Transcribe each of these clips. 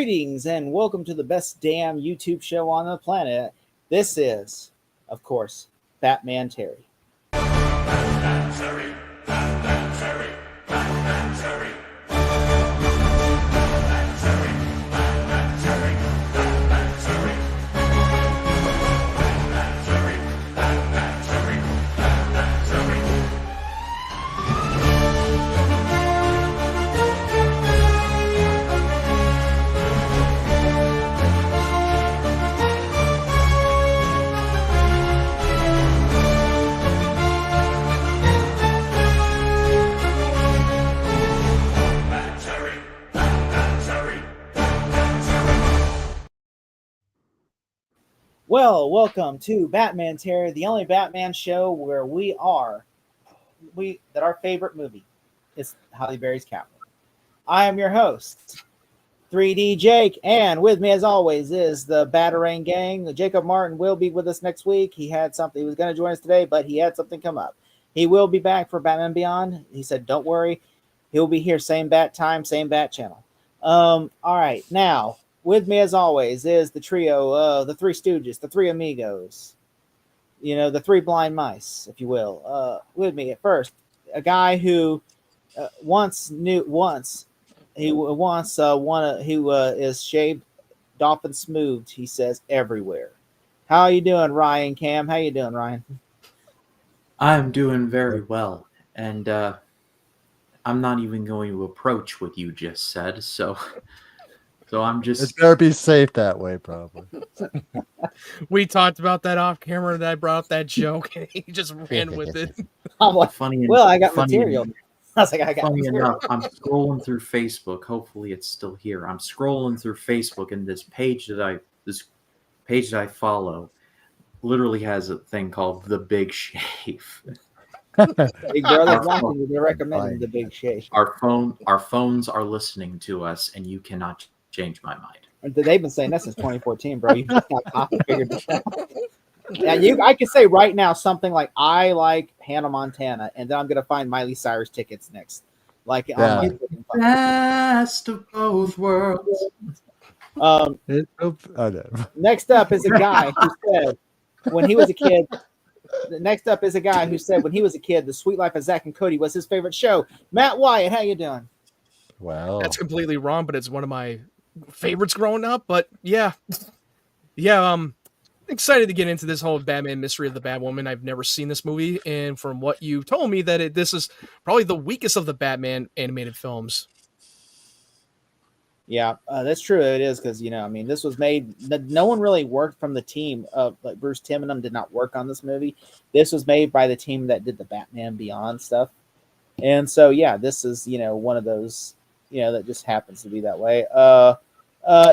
Greetings and welcome to the best damn YouTube show on the planet. This is, of course, Batmantary. Batmantary, Batmantary, Batmantary. Batmantary, Batmantary, Batmantary. Batmantary, Batmantary, Batmantary. Well, welcome to Batmantary, the only Batman show where our favorite movie is Halle Berry's Catwoman. I am your host, 3D Jake, and with me as always is the Batarang gang. Jacob Martin will be with us next week. He was going to join us today, but he had something come up. He will be back for Batman Beyond. He said, don't worry, he'll be here, same bat time, same bat channel. All right, now, with me, as always, is the trio, the Three Stooges, the Three Amigos, the Three Blind Mice, if you will. With me at first, a guy who is shaved, dolphin smoothed. He says everywhere. How are you doing, Ryan? Cam, how you doing, Ryan? I'm doing very well, and I'm not even going to approach what you just said, so I'm just... It's better be safe that way, probably. We talked about that off camera, that I brought up that joke, and he just ran with it. I'm like, I got material. I was like, funny enough, I'm scrolling through Facebook. Hopefully it's still here. I'm scrolling through Facebook, and this page that I follow literally has a thing called The Big Shave. Big Brother's watching you. They're recommending The Big Shave. Our phones are listening to us, and you cannot change my mind. They've been saying that since 2014, bro. You just not figured this out. Yeah, I could say right now something like, I like Hannah Montana, and then I'm gonna find Miley Cyrus tickets next. Like, yeah. Best of both worlds. Next up is a guy who said when he was a kid. The Sweet Life of Zach and Cody was his favorite show. Matt Wyatt, how you doing? Wow, that's completely wrong, but it's one of my favorites growing up. But yeah, excited to get into this whole Batman Mystery of the Batwoman. I've never seen this movie, and from what you told me, this is probably the weakest of the Batman animated films. Yeah, that's true. It is because this was made. No one really worked from the team of like Bruce Timm and them did not work on this movie. This was made by the team that did the Batman Beyond stuff, and so yeah, this is one of those that just happens to be that way.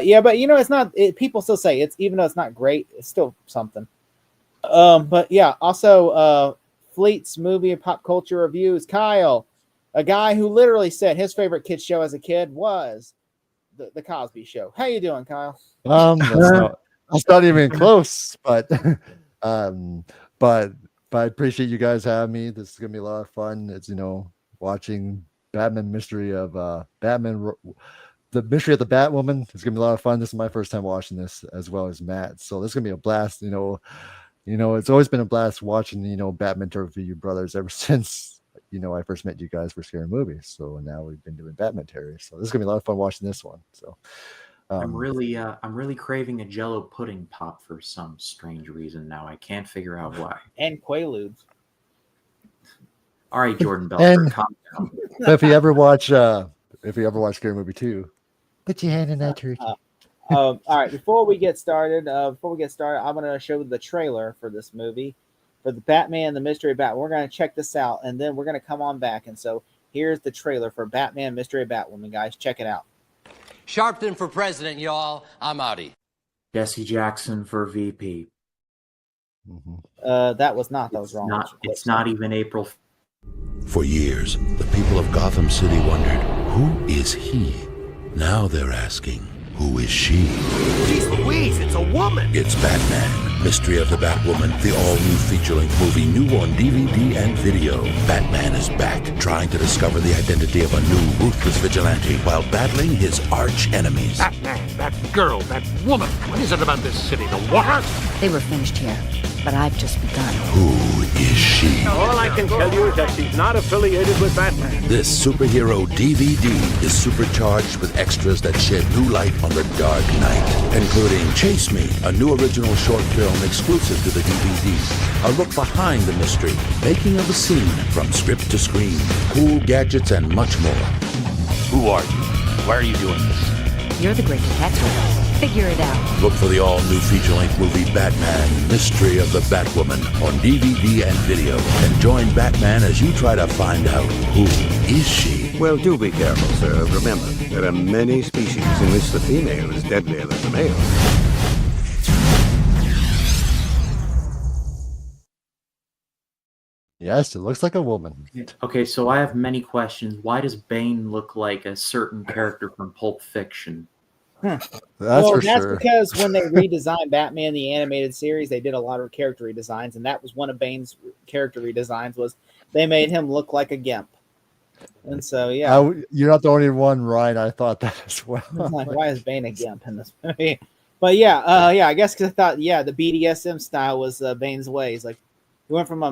Yeah, but it's not. People still say it's, even though it's not great, it's still something. But yeah, also Fleet's movie and pop culture reviews. Kyle, a guy who literally said his favorite kids show as a kid was the Cosby Show. How you doing, Kyle? That's not even close, but I appreciate you guys having me. This is gonna be a lot of fun. It's watching Batman Mystery of Batman. The Mystery of the Batwoman is going to be a lot of fun. This is my first time watching this, as well as Matt. So this is going to be a blast. It's always been a blast watching, Batmantary for you brothers ever since, I first met you guys for scary movies. So now we've been doing Batmantary. So this is going to be a lot of fun watching this one. So I'm really craving a Jell-O pudding pop for some strange reason now. I can't figure out why. And Quaaludes. All right, Jordan Belfort, calm down. If you ever watch Scary Movie 2, put your hand in that turkey. All right, before we get started, I'm going to show the trailer for this movie, for the Batman, the Mystery of Batman. We're going to check this out, and then we're going to come on back. And so here's the trailer for Batman, Mystery of Batwoman, guys. Check it out. Sharpton for president, y'all. I'm outie. Jesse Jackson for VP. That was wrong. It's not even April. For years, the people of Gotham City wondered, who is he? Now they're asking, who is she? Jeez Louise, it's a woman! It's Batman. Mystery of the Batwoman, the all-new feature-length movie, new on DVD and video. Batman is back, trying to discover the identity of a new, ruthless vigilante while battling his arch-enemies. Batman, that girl, that woman. What is it about this city? The water? They were finished here, but I've just begun. Who is she? All I can tell you is that she's not affiliated with Batman. This superhero DVD is supercharged with extras that shed new light on the Dark Knight, including Chase Me, a new original short film exclusive to the DVD, a look behind the mystery, making of a scene from script to screen, cool gadgets, and much more. Who are you? Why are you doing this? You're the great detective. Figure it out. Look for the all-new feature-length movie Batman, Mystery of the Batwoman on DVD and video. And join Batman as you try to find out who is she. Well, do be careful, sir. Remember, there are many species in which the female is deadlier than the male. Yes, it looks like a woman. Okay, so I have many questions. Why does Bane look like a certain character from Pulp Fiction? That's that's because when they redesigned Batman the animated series, they did a lot of character redesigns, and that was one of Bane's character redesigns. Was they made him look like a gimp, and so yeah, you're not the only one, Ryan. I thought that as well. I'm like, why is Bane a gimp in this movie? But yeah, I guess because I thought the BDSM style was Bane's way. He's like, he went from a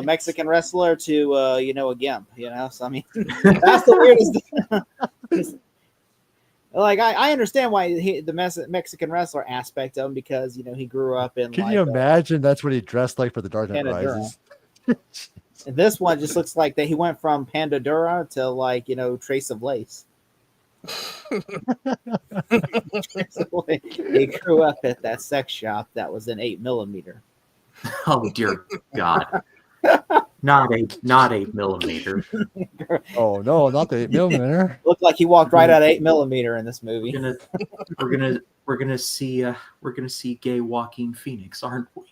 Mexican wrestler to a gimp. So I mean, that's the weirdest. Like I understand why the Mexican wrestler aspect of him, because he grew up in. Can you imagine that's what he dressed like for the Dark Knight Rises? And this one just looks like that he went from Pandadura to Trace of Lace. He grew up at that sex shop that was an 8mm. Oh dear God! Not 8mm. Oh no, not the 8mm. Looked like he walked right out of 8mm in this movie. We're gonna see gay Joaquin Phoenix, aren't we?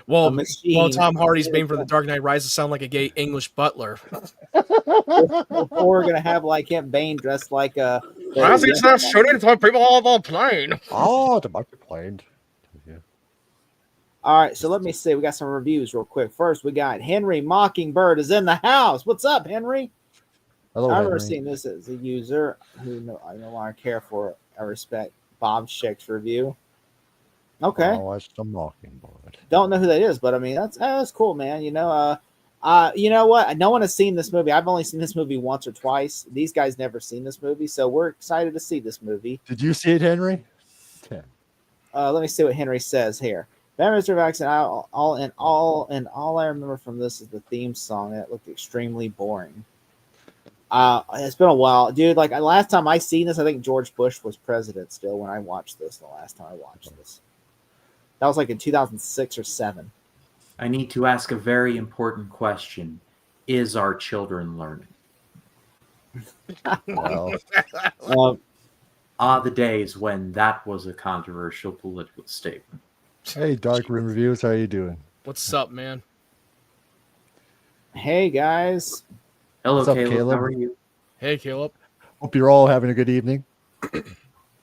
Well, Tom Hardy's Bane for the Dark Knight Rises sound like a gay English butler. Or we're gonna have him Bane dressed like a. He's not shooting for people on the plane. Oh, the plane. All right, so let me see. We got some reviews real quick. First, we got Henry Mockingbird is in the house. What's up, Henry? Hello, I've Henry. never seen this as a user who I no longer care for. I respect Bob Schick's review. Okay. I watched the Mockingbird. Don't know who that is, but I mean that's cool, man. You know what? No one has seen this movie. I've only seen this movie once or twice. These guys never seen this movie, so we're excited to see this movie. Did you see it, Henry? 10. Let me see what Henry says here. Batman Mr. Vaccine, all I remember from this is the theme song. That looked extremely boring. It's been a while, dude. Like last time I seen this, I think George Bush was president still when I watched this. The last time I watched this, that was like in 2006 or 7. I need to ask a very important question: is our children learning? Well, the days when that was a controversial political statement. Hey, Dark Room Reviews, how are you doing? What's up, man? Hey guys. Hello, What's up, Caleb. How are you? Hey, Caleb. Hope you're all having a good evening.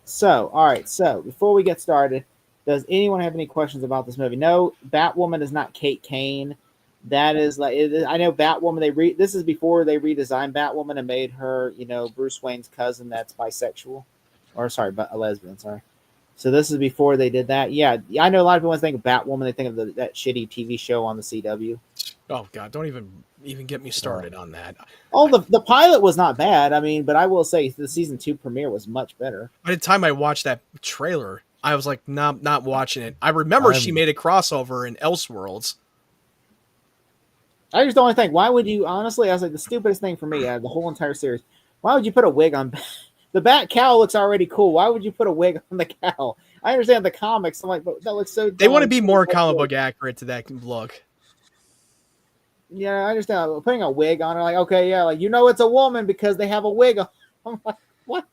So, all right. So, before we get started, does anyone have any questions about this movie? No, Batwoman is not Kate Kane. That is I know Batwoman. This is before they redesigned Batwoman and made her, Bruce Wayne's cousin that's bisexual, or sorry, but a lesbian. Sorry. So this is before they did that. Yeah, I know a lot of people think of Batwoman. They think of that shitty TV show on the CW. Oh God, don't even get me started on that. Oh, the pilot was not bad. I mean, but I will say the season 2 premiere was much better. By the time I watched that trailer, I was like, not watching it. I remember she made a crossover in Elseworlds. I just don't think. Why would you? Honestly, I was like the stupidest thing for me out of the whole entire series. Why would you put a wig on? The Bat cowl looks already cool. Why would you put a wig on the cowl? I understand the comics. I'm like, but that looks so. They want to be more comic book accurate to that look. Yeah, I understand. Putting a wig on her, like, okay, yeah, like it's a woman because they have a wig on. I'm like, what?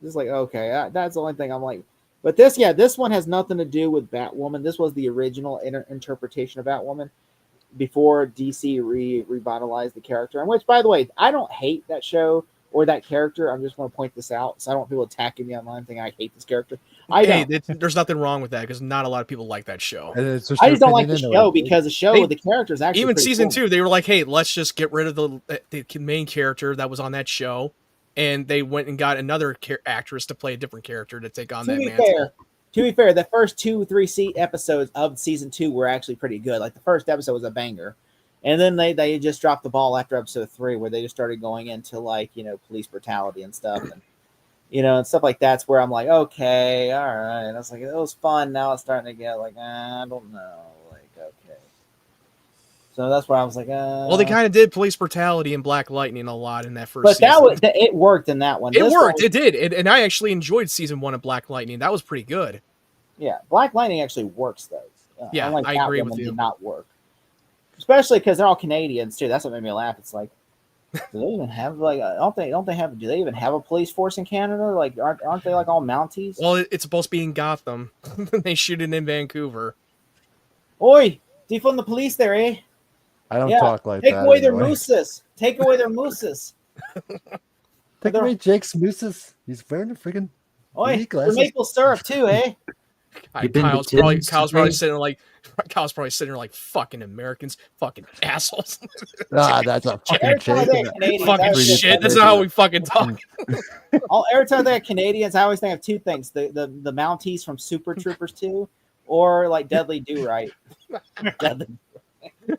Just like, okay, that's the only thing I'm like. But this one has nothing to do with Batwoman. This was the original interpretation of Batwoman before DC revitalized the character. And which, by the way, I don't hate that show or that character. I just want to point this out, so I don't want people attacking me online thinking I hate this character. I Hey, don't. there's nothing wrong with that because not a lot of people like that show. And it's I just don't like the show because the show, the character is actually Even pretty season cool. 2, they were like, "Hey, let's just get rid of the main character that was on that show," and they went and got another actress to play a different character to take on that mantle. To be fair, the first 2-3 episodes of season 2 were actually pretty good. Like the first episode was a banger, and then they just dropped the ball after episode 3, where they just started going into like police brutality and stuff, and and stuff like that's where I'm like, okay, all right. And I was like, it was fun. Now it's starting to get like, I don't know, like okay. So that's where I was like, Well, they kind of did police brutality and Black Lightning a lot in that first. But season. it worked in that one. It worked. It did, and I actually enjoyed season 1 of Black Lightning. That was pretty good. Yeah, Black Lightning actually works though. Yeah, I agree with you. Did not work, especially because they're all Canadians too. That's what made me laugh. It's like, do they even have like? Do they even have a police force in Canada? Like, aren't they like all Mounties? Well, it's supposed to be in Gotham. They shoot it in Vancouver. Oi, defund the police there, eh? I don't talk like that. Take away their mooses. Take away their mooses. Take away Jake's mooses. He's wearing a freaking maple syrup too, eh? Kyle's probably sitting there like fucking Americans, fucking assholes. That's a fucking fucking shit. That's not how we fucking talk. Every time they have Canadians, I always think of two things: the Mounties from Super Troopers 2, or like Dudley Do Right.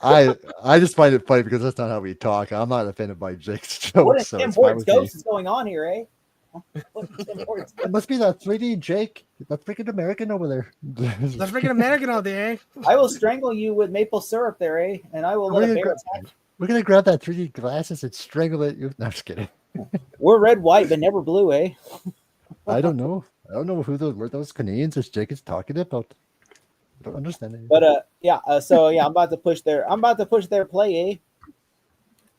I just find it funny because that's not how we talk. I'm not offended by Jake's jokes. What is Tim Hortons ghost is going on here, eh? It must be that 3D Jake, that freaking American over there. That freaking American out there, eh? I will strangle you with maple syrup there, eh? And I will let a bear attack. We're gonna grab that 3D glasses and strangle it. No, I'm just kidding. We're red, white, but never blue, eh? I don't know who those Canadians is Jake is talking about. I don't understand it. But I'm about to push their play,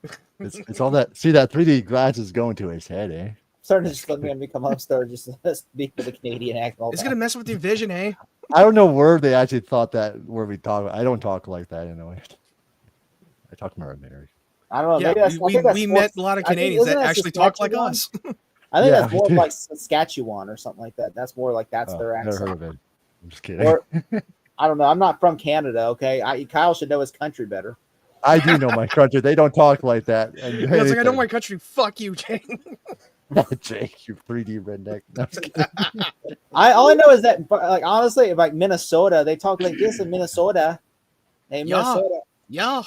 eh? It's all that. See that 3D glasses going to his head, eh? Starting to just let me become upstart, just speak with a Canadian accent. It's gonna mess with your vision, eh? I don't know where they actually thought that where we talk. I don't talk like that anyway. I talk more American. I don't know. Yeah, we met a lot of Canadians that actually talk like us. I think that's more like Saskatchewan or something like that. That's more like that's their accent. Never heard of it. I'm just kidding. Or, I don't know. I'm not from Canada. Okay, Kyle should know his country better. I do know my country. They don't talk like that. And it's like I know my country. Fuck you, Jake. Jake, you 3D redneck. No, all I know is that, like, honestly, like Minnesota, they talk like this in Minnesota. Hey, Minnesota. Yeah.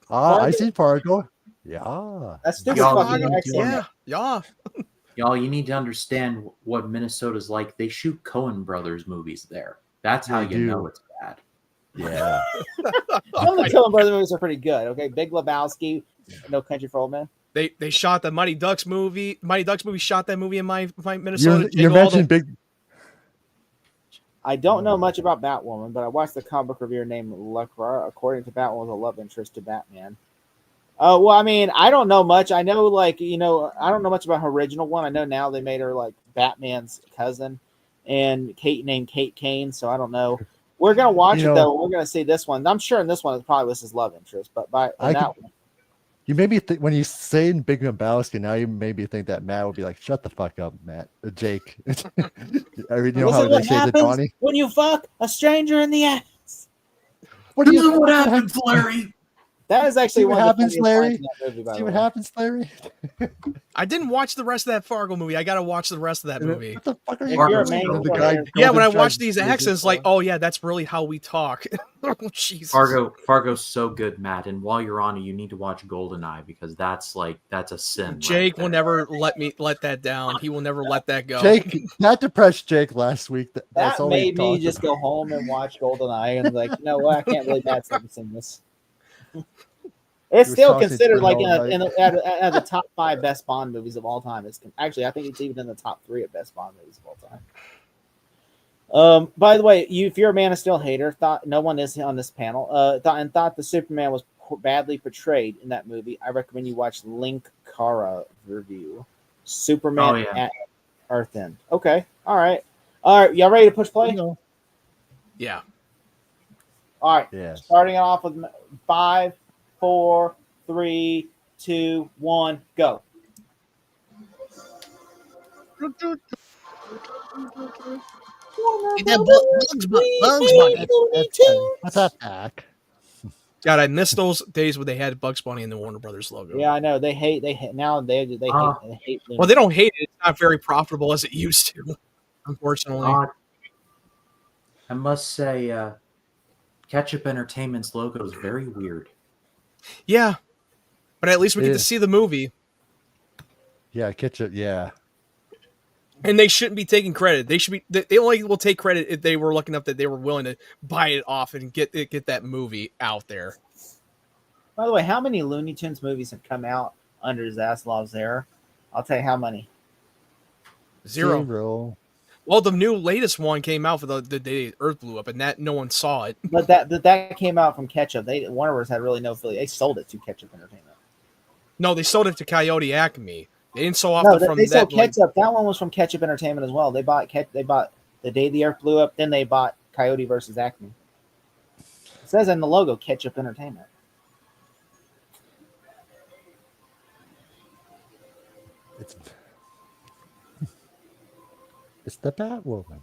I see Fargo. Yeah. That's stupid fucking accent. Yeah. Y'all, you need to understand what Minnesota's like. They shoot Coen Brothers movies there. That's how you know it's bad. Yeah. Some of the Coen Brothers movies are pretty good. Okay, Big Lebowski, No Country for Old Men. They shot the Mighty Ducks movie. Mighty Ducks movie shot that movie in my Minnesota. You mentioned Big. I don't know much about Batwoman, but I watched the comic book reviewer named Lecra. According to Batwoman, was a love interest to Batman. Well, I mean, I don't know much. I know, I don't know much about her original one. I know now they made her like Batman's cousin, and named Kate Kane. So I don't know. We're gonna watch it though. We're gonna see this one. I'm sure in this one it probably was his love interest, but that one. You made me think when you say Big Lebowski, now you made me think that Matt would be like, "Shut the fuck up, Matt." Jake. You know how they say to Donnie? When you fuck a stranger in the ass. What happens, Larry? That is actually what happens, Larry. See what happens, Larry. I didn't watch the rest of that Fargo movie. I got to watch the rest of that movie. What the fuck are you doing? Yeah, when I watch these accents, like, oh yeah, that's really how we talk. Jesus. Fargo's so good, Matt. And while you're on it, you need to watch GoldenEye because that's a sin. Jake will never let that down. He will never let that go. Jake, that depressed Jake last week. That made me just go home and watch GoldenEye and like, you know what? I can't believe Matt's never seen this. It's still considered like at the top 5 best Bond movies of all time. Actually, I think it's even in the top 3 of best Bond movies of all time. By the way, if you're a Man of Steel hater, thought no one is on this panel, thought the Superman was badly portrayed in that movie, I recommend you watch Link Cara review. Superman at Earth End. Okay, all right. Y'all ready to push play? Yeah. All right. Yeah. Starting off with 5, 4, 3, 2, 1, go. Bugs Bunny. What's that back? God, I miss those days when they had Bugs Bunny in the Warner Brothers logo. Yeah, I know. They hate now they hate Well, they don't hate it. It's not very profitable as it used to, unfortunately. I must say, Ketchup Entertainment's logo is very weird. Yeah, but at least we get to see the movie. Yeah, Ketchup. Yeah. And they shouldn't be taking credit. They should be. They only will take credit if they were lucky enough that they were willing to buy it off and get that movie out there. By the way, how many Looney Tunes movies have come out under Zaslav's era? I'll tell you how many. Zero. Well, the latest one came out for the day Earth blew up, and that no one saw it. But that came out from Ketchup. Warner Bros. Had really no affiliate. They sold it to Ketchup Entertainment. No, they sold it to Coyote Acme. They didn't sell off they sold Ketchup. That one was from Ketchup Entertainment as well. They bought the day the Earth blew up. Then they bought Coyote versus Acme. It says in the logo Ketchup Entertainment. It's the Batwoman.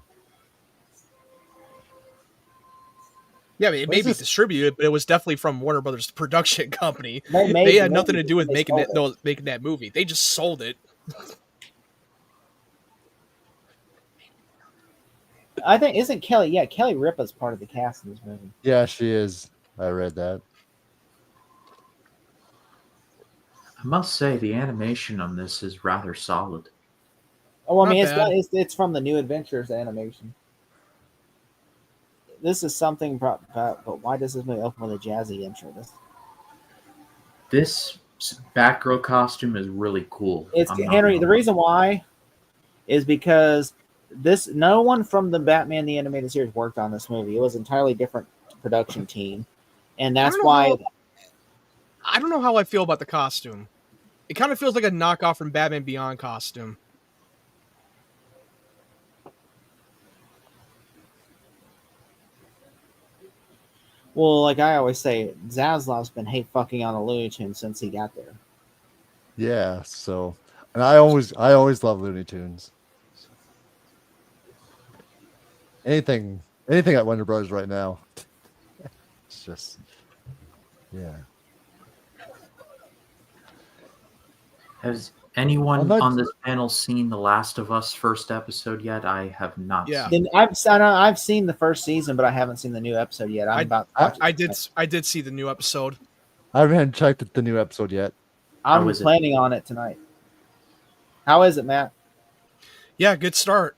Yeah, I mean, it may be distributed, but it was definitely from Warner Brothers production company. They had nothing to do with making that movie. They just sold it. I think isn't Kelly? Yeah, Kelly Ripa's part of the cast in this movie. Yeah, she is. I read that. I must say the animation on this is rather solid. Oh, I mean, it's from the New Adventures animation. This is something, but why does this movie open with a jazzy intro? This Batgirl costume is really cool. It's Henry. The reason why is because no one from the Batman the Animated Series worked on this movie. It was an entirely different production team, and that's why. I don't know how I feel about the costume. It kind of feels like a knockoff from Batman Beyond costume. Well, like I always say, Zaslav's been hate fucking on the Looney Tunes since he got there. Yeah, so and I always love Looney Tunes. Anything at Warner Bros. Right now. It's just yeah. Has anyone on this panel seen The Last of Us first episode yet? I have not. Yeah, I've seen the first season, but I haven't seen the new episode yet. I did see the new episode. I haven't checked the new episode yet. I'm planning on it tonight. How is it, Matt? Yeah, good start.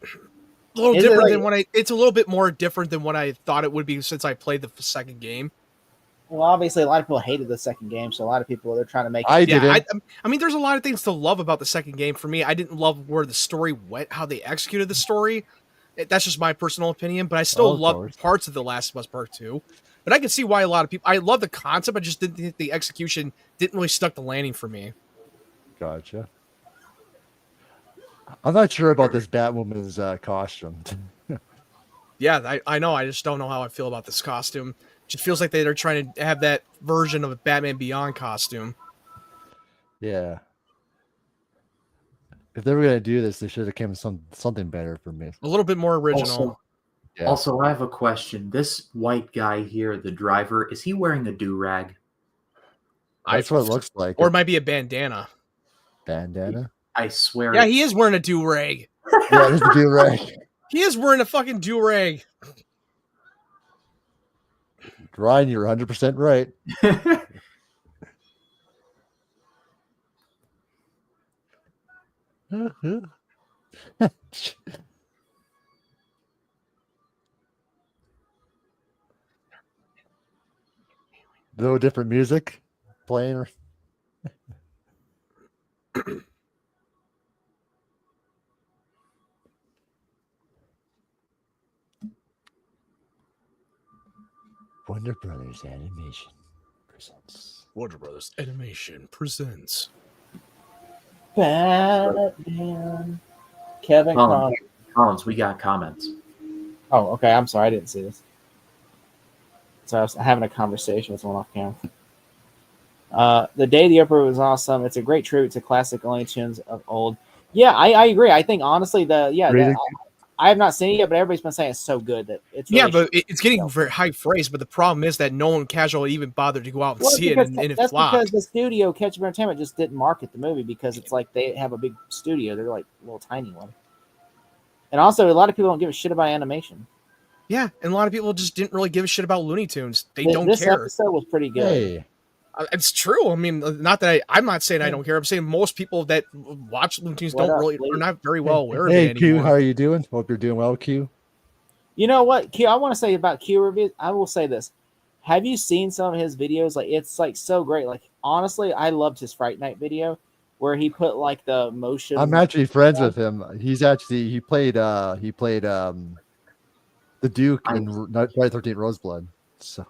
A little different than it's a little bit more different than what I thought it would be since I played the second game. Well, obviously, a lot of people hated the second game, so a lot of people they're trying to make. I mean, there's a lot of things to love about the second game. For me, I didn't love where the story went, how they executed the story. That's just my personal opinion, but I still love parts of The Last of Us Part 2. But I can see why a lot of people. I love the concept. I just didn't think the execution didn't really stuck the landing for me. Gotcha. I'm not sure about this Batwoman's costume. Yeah, I know. I just don't know how I feel about this costume. It just feels like they're trying to have that version of a Batman Beyond costume. Yeah. If they were going to do this, they should have came with something better for me. A little bit more original. Also, I have a question. This white guy here, the driver, is he wearing a do-rag? That's what it looks like. Or it might be a bandana. Bandana? I swear. Yeah, he is wearing a do-rag. Yeah, it is a do-rag. He is wearing a fucking do-rag. Ryan, you're 100% right. No different music playing. Warner Brothers Animation presents. Warner Brothers Animation presents. Batman. Kevin Collins, we got comments. Oh, okay. I'm sorry. I didn't see this. So I was having a conversation with someone off camera. The Day the Emperor was awesome. It's a great tribute to classic Looney Tunes of old. Yeah, I agree. I think honestly, I I have not seen it yet, but everybody's been saying it's so good that it's really but it's getting very high praise. But the problem is that no one casual even bothered to go out and see it, and it that's flopped. because the studio Ketchup Entertainment just didn't market the movie because it's like they have a big studio. They're like a little tiny one. And also, a lot of people don't give a shit about animation. Yeah, and a lot of people just didn't really give a shit about Looney Tunes. They don't this care. This episode was pretty good. Hey. It's true. I mean, not that I'm not saying I don't care. I'm saying most people that watch Looney Tunes are not very well aware of it anymore. Hey, Q, how are you doing? Hope you're doing well, Q. You know what, Q? I want to say about Q reviews. I will say this: have you seen some of his videos? Like, it's like so great. Like, honestly, I loved his Fright Night video where he put like the motion. I'm actually friends with him. He played the Duke in Friday 13th Roseblood. So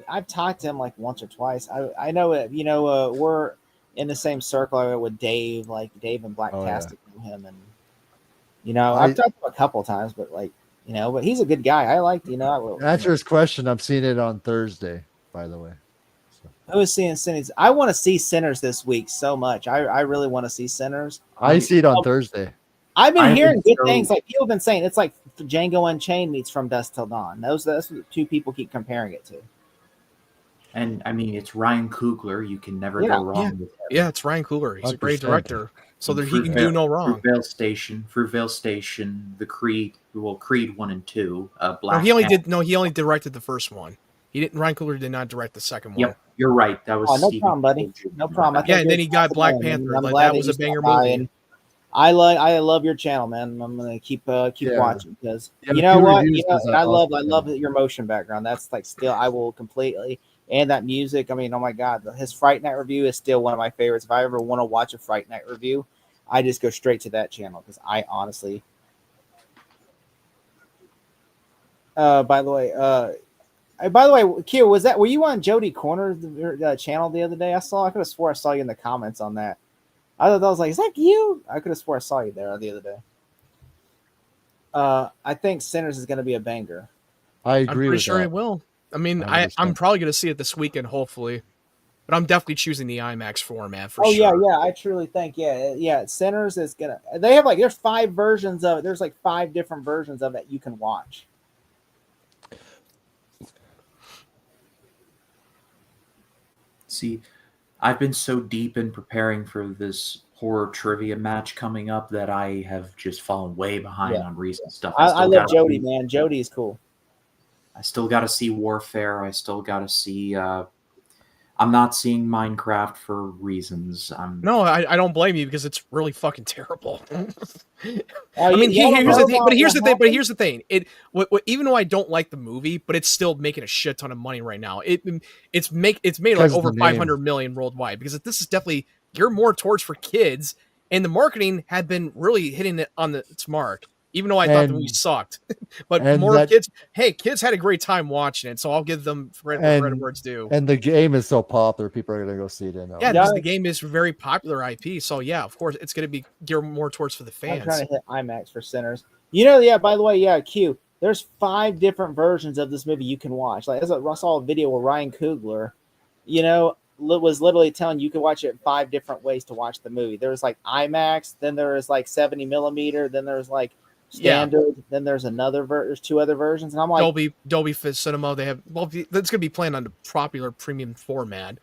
I've talked to him like once or twice. I know it. We're in the same circle with Dave, like Dave and Blacktastic knew him, and I've talked to him a couple of times, but but he's a good guy. I liked, answer his question. I'm seeing it on Thursday, by the way. So. I was seeing Sinners. I want to see Sinners this week so much. I really want to see Sinners. I see it on Thursday. I've been hearing good things. Like people have been saying, it's like Django Unchained meets From Dusk Till Dawn. That's what two people keep comparing it to. And I mean, it's Ryan Coogler. You can never go wrong with him. Yeah, it's Ryan Coogler. He's a great director, so that he can do no wrong. Fruitvale Station, the Creed 1 and 2. He only directed the first one. Ryan Coogler did not direct the second one. Yep, you're right. That was no problem, buddy. No problem. Yeah, and then he got Black Panther. That was a banger movie. I love your channel, man. I'm gonna keep watching because you know what? I love your motion background. That's like still I will completely. And that music, I mean, oh my God, his Fright Night review is still one of my favorites. If I ever want to watch a Fright Night review, I just go straight to that channel because I honestly. By the way, Q, were you on Jody Corner's channel the other day? I could have swore I saw you in the comments on that. I was like, is that you? I could have swore I saw you there the other day. I think Sinners is going to be a banger. I agree. I'm pretty sure it will. I mean, I'm probably going to see it this weekend, hopefully, but I'm definitely choosing the IMAX format for sure. Yeah, I truly think, Sinners is gonna. They have there's 5 versions of it. There's like 5 different versions of it you can watch. See, I've been so deep in preparing for this horror trivia match coming up that I have just fallen way behind on recent stuff. I love Jody, man. Jody is cool. I still got to see Warfare. I still got to see. I'm not seeing Minecraft for reasons. No, I don't blame you because it's really fucking terrible. I mean, here's the thing. Even though I don't like the movie, but it's still making a shit ton of money right now. It's made like over 500 million worldwide because this is definitely geared more towards for kids, and the marketing had been really hitting it on its mark. Even though I thought the movie sucked, but kids had a great time watching it, so I'll give them credit where it's due. And the game is so popular, people are going to go see it. Yeah, because the game is very popular IP, so yeah, of course, it's going to be geared more towards for the fans. I'm trying to hit IMAX for Sinners. By the way, Q, there's 5 different versions of this movie you can watch. Like, I saw a video where Ryan Coogler, was literally telling you could watch it 5 different ways to watch the movie. There's like IMAX, then there's like 70 millimeter, then there's like standard, then there's there's 2 other versions, and I'm like Dolby Cinema. They have that's gonna be playing on the popular premium format,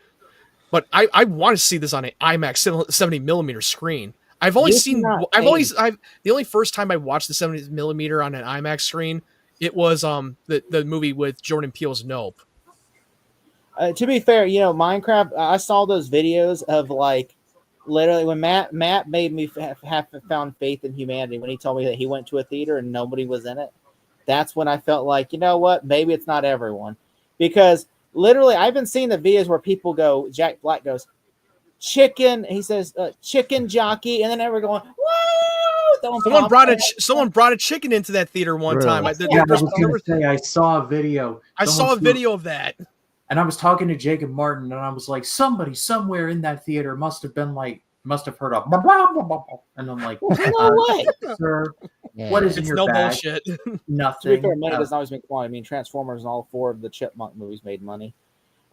but I want to see this on an IMAX 70 millimeter screen. The only first time I watched the 70 millimeter on an IMAX screen, it was the movie with Jordan Peele's Nope. To be fair, Minecraft. I saw those videos of like. Literally, when Matt made me have found faith in humanity when he told me that he went to a theater and nobody was in it, that's when I felt like, you know what, maybe it's not everyone. Because literally, I've been seeing the videos where people go, Jack Black goes, chicken, he says, chicken jockey, and then everyone going, woo! Someone brought a chicken into that theater one time. I saw a video. I saw a video of that. And I was talking to Jacob Martin, and I was like, somebody somewhere in that theater must have heard a blah, blah, blah, blah. And I'm like, no way, sir, what is in your bag? Bullshit. Nothing. To be fair, money doesn't always make money. I mean, Transformers and all 4 of the Chipmunk movies made money.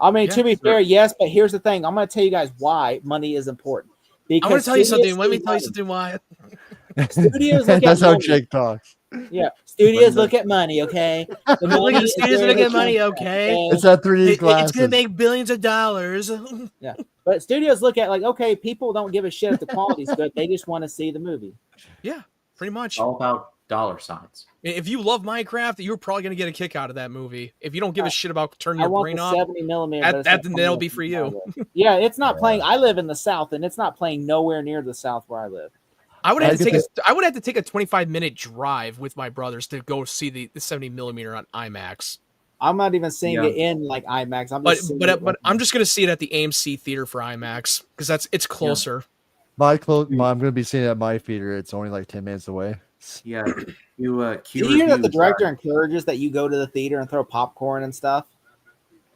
I mean, to be fair, yes, but here's the thing. I'm going to tell you guys why money is important. Because I'm going to tell you something. Let me tell you something why. Studios look at That's how money. Jake talks. Yeah, studios look at money. Okay, the Look at the is studios where look they at money. come from, Okay, It's that 3D it's glasses. gonna make billions of dollars. Yeah, but studios look at like, okay, people don't give a shit if the quality's good. They just want to see the movie. Yeah, pretty much. It's all about dollar signs. If you love Minecraft, you're probably gonna get a kick out of that movie. If you don't give a shit about turning I your want brain the off, 70 millimeter. that'll be for you. Yeah, it's not playing. I live in the South, and it's not playing nowhere near the South where I live. I would have to take a 25-minute drive with my brothers to go see the 70 millimeter on IMAX. I'm not even seeing it in like IMAX. But I'm just gonna see it at the AMC theater for IMAX because it's closer. Yeah. I'm gonna be seeing it at my theater. It's only like 10 minutes away. Yeah. Do you hear that the director encourages that you go to the theater and throw popcorn and stuff?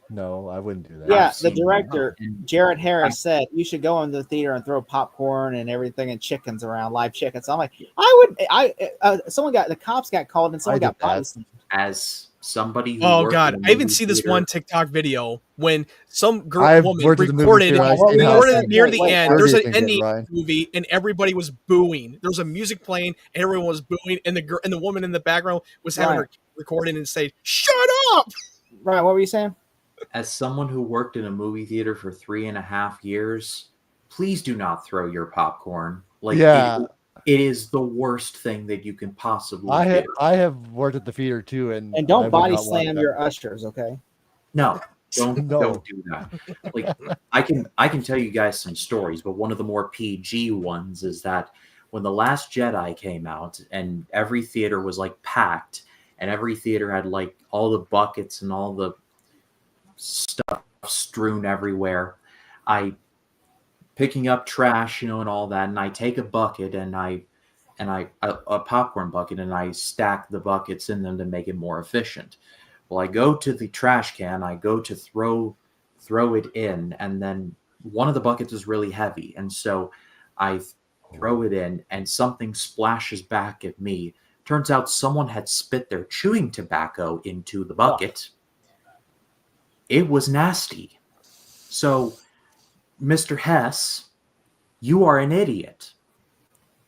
No, I wouldn't do that. Yeah, the director, Jared Harris, said you should go into the theater and throw popcorn and everything and chickens around, live chickens. So I'm like, the cops got called and someone got poisoned. As somebody who oh god, I even see this one TikTok video when some woman recorded near the end. There's an ending movie and everybody was booing. There was a music playing and everyone was booing, and the woman in the background was having her recording and say, "Shut up!" Right? What were you saying? As someone who worked in a movie theater for 3.5 years, please do not throw your popcorn. Like, it is the worst thing that you can possibly do. I have worked at the theater too, and don't body slam your ushers, okay? No, don't do that. Like, I can tell you guys some stories, but one of the more PG ones is that when The Last Jedi came out, and every theater was like packed, and every theater had like all the buckets and all the stuff strewn everywhere. I picking up trash, and all that, and I take a bucket and a popcorn bucket, and I stack the buckets in them to make it more efficient. Well, I go to the trash can, I go to throw it in, and then one of the buckets is really heavy, and so I throw it in, and something splashes back at me. Turns out someone had spit their chewing tobacco into the bucket. It was nasty. So, Mr. Hess, you are an idiot.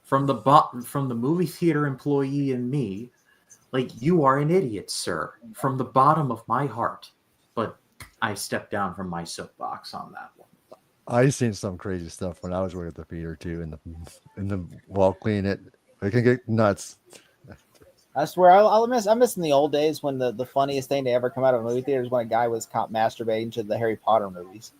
From the movie theater employee and me, like, you are an idiot, sir, from the bottom of my heart. But I stepped down from my soapbox on that one. I seen some crazy stuff when I was working at the theater too, in the while cleaning it. It can get nuts. I swear, I'm missing the old days when the funniest thing to ever come out of a movie theater is when a guy was caught masturbating to the Harry Potter movies.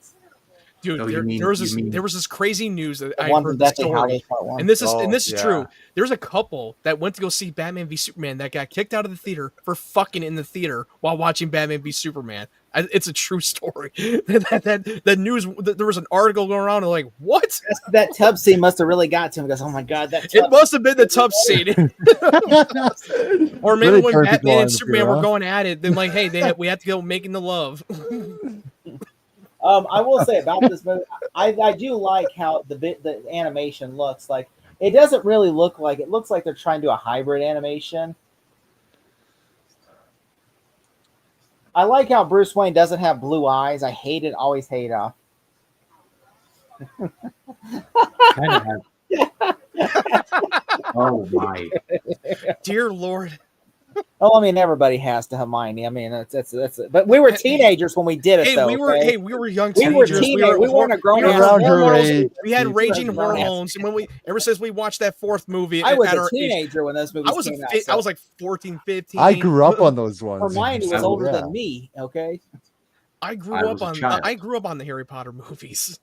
Dude, there was this crazy news that I heard the story, and this is true. There's a couple that went to go see Batman v Superman that got kicked out of the theater for fucking in the theater while watching Batman v Superman. It's a true story. that news. There was an article going around. And like, what? That tub scene must have really got to him because, oh my god, it must have been the tub scene. Or maybe really when Batman and Superman were going at it, then like, hey, we had to go making the love. I will say about this movie, I do like how the animation looks. Like, it doesn't really look like it looks like they're trying to do a hybrid animation. I like how Bruce Wayne doesn't have blue eyes. I always hate it. Kind of have. Oh my dear Lord. Oh, I mean, everybody has to Hermione. I mean, that's but we were teenagers when we did it. We were young teenagers. We weren't a grown up. We had raging hormones, and ever since we watched that fourth movie, I was a teenager when those movies came out. I was like 14, 15. I grew up on those ones. Hermione was older than me. Okay, I grew up on the Harry Potter movies.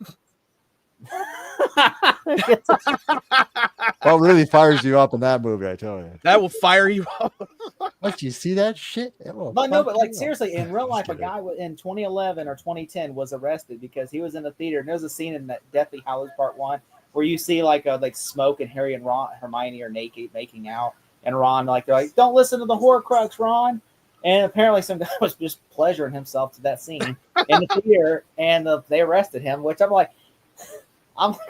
What really fires you up in that movie, I tell you. That will fire you up. What, you see that shit? But like seriously, in real life, a guy in 2011 or 2010 was arrested because he was in the theater. And there's a scene in that Deathly Hallows Part 1 where you see like smoke and Harry and Hermione are naked making out, and Ron they're like, don't listen to the Horcrux, Ron. And apparently some guy was just pleasuring himself to that scene in the theater, and they arrested him. Which I'm like,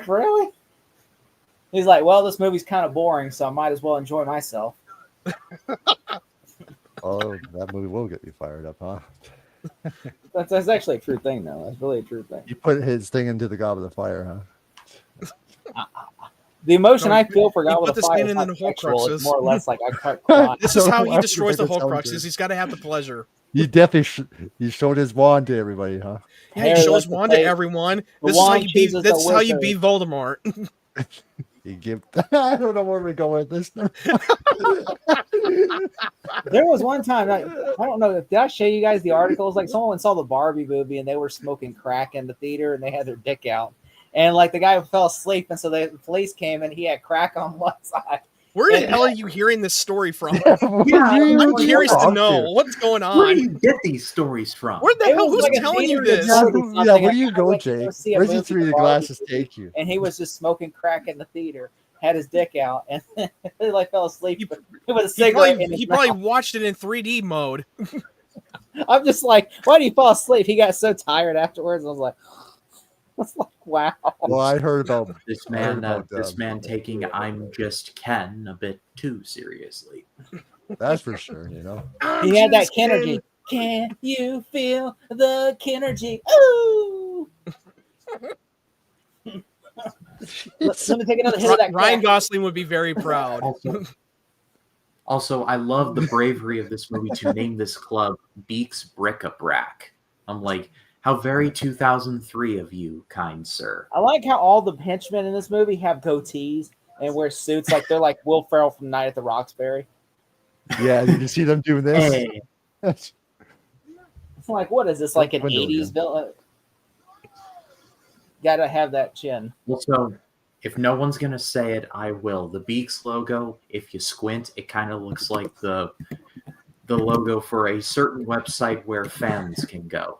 really? He's like, well, this movie's kind of boring, so I might as well enjoy myself. Oh, that movie will get you fired up, huh? That's actually a true thing, though. That's really a true thing. You put his thing into the goblet of fire, huh? The emotion No, I feel for he God put with a this fire man is in not the sexual. It's Horcruxes. more or less like I cut crying. This is how he Why destroys the would that sound Horcruxes. good? He's got to have the pleasure. He definitely he showed his wand to everybody, huh? Yeah, he Harry shows likes to wand to play- everyone. the This is how wand you beat. chooses This the is how you wizard. beat Voldemort. He give. I don't know where we go with this. There was one time, I don't know, did I show you guys the articles? Like someone saw the Barbie movie and they were smoking crack in the theater and they had their dick out. And like the guy fell asleep, and so the police came and he had crack on one side. Where the hell are you hearing this story from? Yeah, I'm curious to know what's going Where do on. you get these stories from? Where the It hell? was Who's like a telling you theater this? that Yeah, something. where do you I go, went to go Jake? see a Where's the movie, 3D the glasses Barbie take you? And he was just smoking crack in the theater, had his dick out, and he like fell asleep with a cigarette in his He probably mouth. watched it in 3D mode. I'm just like, why did he fall asleep? He got so tired afterwards. I was like, wow. Well, I heard about This I heard man, about, this man taking "I'm Just Ken" a bit too seriously. That's for sure. You know. He had that Kenergy. Can you feel the Kenergy? Ooh! let me take another hit of that Ryan crack. Gosling would be very proud. Also, I love the bravery of this movie to name this club Beaks Bric-a-Brac. I'm like, how very 2003 of you, kind sir. I like how all the henchmen in this movie have goatees and wear suits like they're like Will Ferrell from Night at the Roxbury. Yeah, did you see them doing this? Hey. It's like, what is this, like an Window 80s again. villain? Gotta have that chin. Also, if no one's gonna say it, I will. The Beaks logo, if you squint, it kind of looks like the logo for a certain website where fans can go.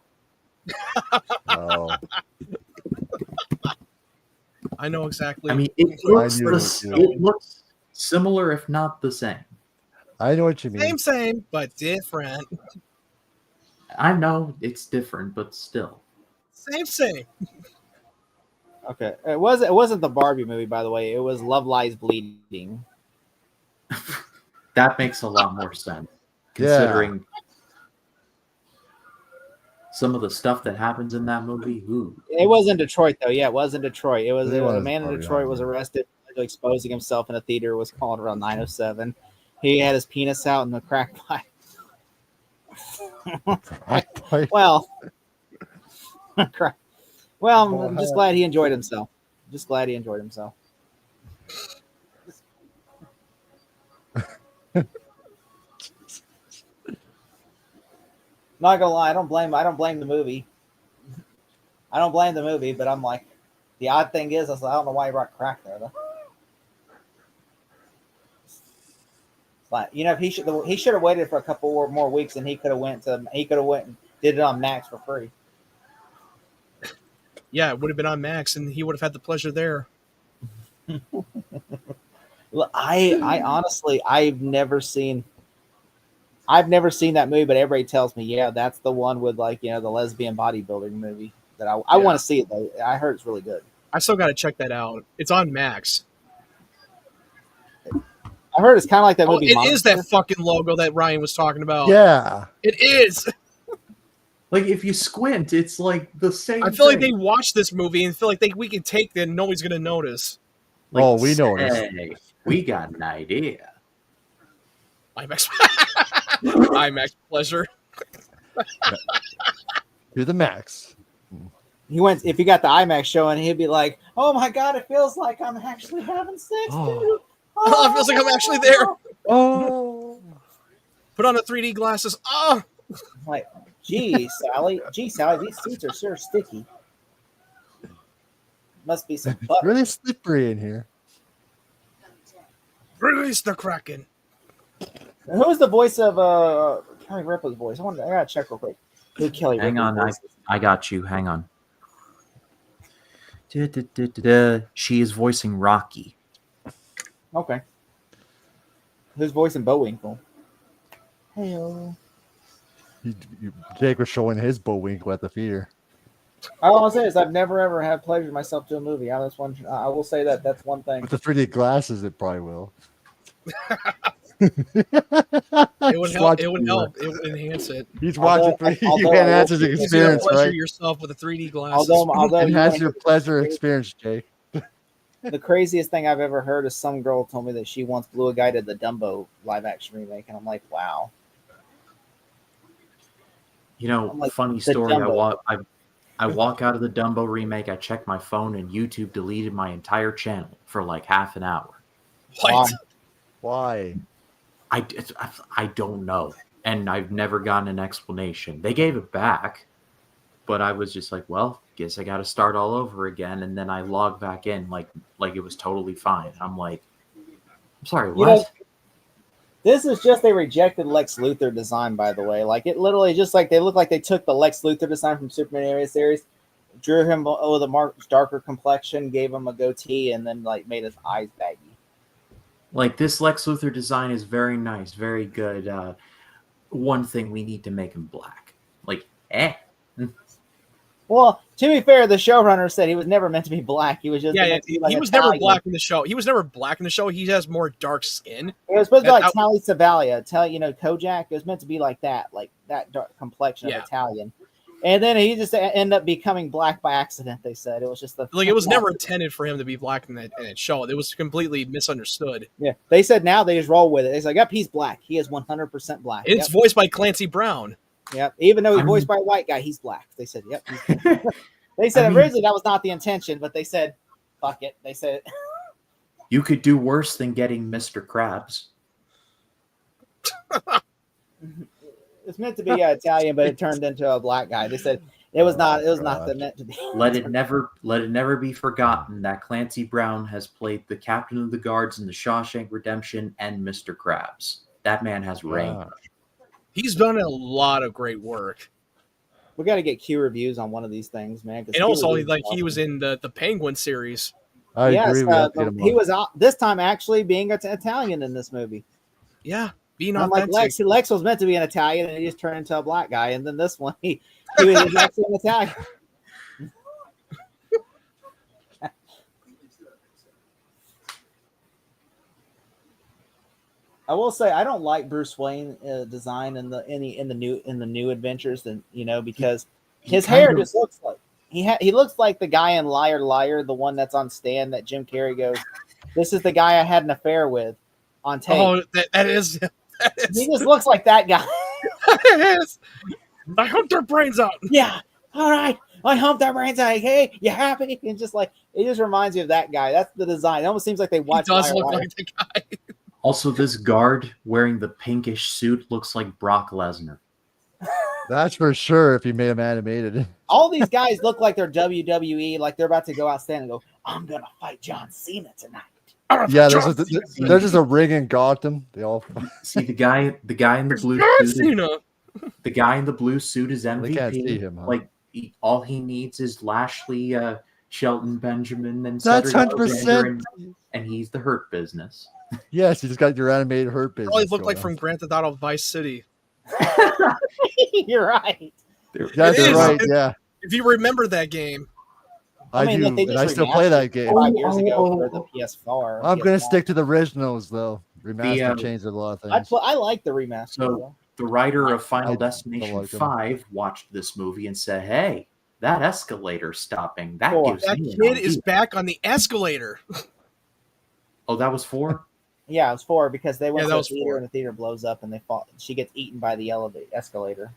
Oh, I know exactly. I mean, it looks similar, if not the same. I know what you mean. Same, but different. I know it's different, but still. Same. Okay, it wasn't the Barbie movie, by the way. It was Love Lies Bleeding. That makes a lot more sense, considering some of the stuff that happens in that movie. Ooh. It was in Detroit, though. Yeah, it was in Detroit. It was It a was man in Barbie Detroit Hall, was yeah. arrested for exposing himself in a theater. It was called around 9:07. He had his penis out in the crack pipe. Well, I'm just glad he enjoyed himself. Not gonna lie, I don't blame the movie. But I'm like, the odd thing is, I don't know why he brought crack there though. But if he should have waited for a couple more weeks, and he could have went and did it on Max for free. Yeah, it would have been on Max, and he would have had the pleasure there. Look, I honestly, I've never seen that movie, but everybody tells me, yeah, that's the one with the lesbian bodybuilding movie that I want to see it though. I heard it's really good. I still got to check that out. It's on Max. I heard it's kind of like that movie. It Monster. is that fucking logo that Ryan was talking about. Yeah, it is. Like, if you squint, it's like the same. I feel like they watched this movie and feel like we can take it and nobody's going to notice. Like, we noticed. Hey, we got an idea. IMAX pleasure. To the max. If he got the IMAX showing, he'd be like, "Oh my god, it feels like I'm actually having sex." Oh, it feels like I'm actually there. Oh, put on the 3D glasses. Oh, like, gee, Sally, these seats are sure sticky. Must be some butter. Really slippery in here. Release the Kraken. Who's the voice of Kelly Ripa's voice? I gotta check real quick. Who Kelly Hang Ripa's on, voice is. I got you. Hang on. She is voicing Rocky. Okay. Who's voicing Bullwinkle? Hey, Jake was showing his Bullwinkle at the theater. all I'll say is I've never ever had pleasure myself to a movie. I will say that's one thing. With the 3D glasses, it probably will. It would help. It would help. It would enhance it. He's watching 3D. You enhance his experience, pleasure right? yourself with the 3D glasses. Although Enhance your pleasure experience, Jake. The craziest thing I've ever heard is some girl told me that she once blew a guy to the Dumbo live action remake, and I'm like, wow. You know, Like, funny story. I walk out of the Dumbo remake. I check my phone, and YouTube deleted my entire channel for like half an hour. What? Why? I don't know, and I've never gotten an explanation. They gave it back, but I was just like, well, guess I got to start all over again. And then I logged back in like it was totally fine. I'm like, I'm sorry, what? You know, this is just a rejected Lex Luthor design, by the way. Like, it literally just like they look like they took the Lex Luthor design from Superman area series, drew him with a much darker complexion, gave him a goatee, and then like made his eyes baggy. Like, this Lex Luthor design is very nice, very good. One thing, we need to make him black. Like, Well, to be fair, the showrunner said he was never meant to be black. He was just he was never black in the show. He was never black in the show. He has more dark skin. It was supposed to be like Tally Savalia. Kojak. It was meant to be like that dark complexion of Italian. And then he just ended up becoming black by accident. They said it was just it was never intended for him to be black in that show. It was completely misunderstood. Yeah, they said now they just roll with it. It's like, yep, he's black. He is 100% black. It's voiced by Clancy Brown. Yep, even though he's voiced by a white guy, he's black. They said, yep. They said originally that was not the intention, but they said, fuck it. They said you could do worse than getting Mr. Krabs. It's meant to be Italian, but it turned into a black guy. They said it was not meant to be. Let it never be forgotten that Clancy Brown has played the captain of the guards in the Shawshank Redemption and Mr. Krabs. That man has range. He's done a lot of great work. We got to get Q reviews on one of these things, man. And also, he was in the Penguin series. I agree. He was this time actually being Italian in this movie. Yeah, being authentic. Like Lex was meant to be an Italian, and he just turned into a black guy. And then this one, he was actually an Italian. I will say I don't like Bruce Wayne design in the new adventures, because his hair just looks like he looks like the guy in Liar Liar, the one that's on Stan that Jim Carrey goes, "This is the guy I had an affair with," on tape. Oh, that is. He just looks like that guy. It is. I humped their brains out. Yeah. All right. I humped their brains out. Hey, you happy? And just like it just reminds you of that guy. That's the design. It almost seems like they watched. He does look like the guy. Also, this guard wearing the pinkish suit looks like Brock Lesnar. That's for sure if you made him animated. All these guys look like they're WWE, like they're about to go out stand and go, I'm going to fight John Cena tonight. Yeah, there's just a ring in Gotham. They all see the guy in the blue suit. The guy in the blue suit is MVP. They can't see him, huh? Like all he needs is Lashley, Shelton Benjamin, and that's 100%. And he's the Hurt Business. Yes, you just got your animated Hurt Business. Probably look like from Grand Theft Auto Vice City. You're right. That's right. Yeah. If you remember that game. I do, and I still play that game. 5 years ago for the PS4. I'm going to stick to the originals, though. Remaster changed a lot of things. I like the remaster. So the writer of Final Destination 5 watched this movie and said, hey, that escalator stopping. That kid is back on the escalator. Oh, that was 4? Yeah, it was 4 because they went to the theater and the theater blows up and they fall. She gets eaten by the escalator.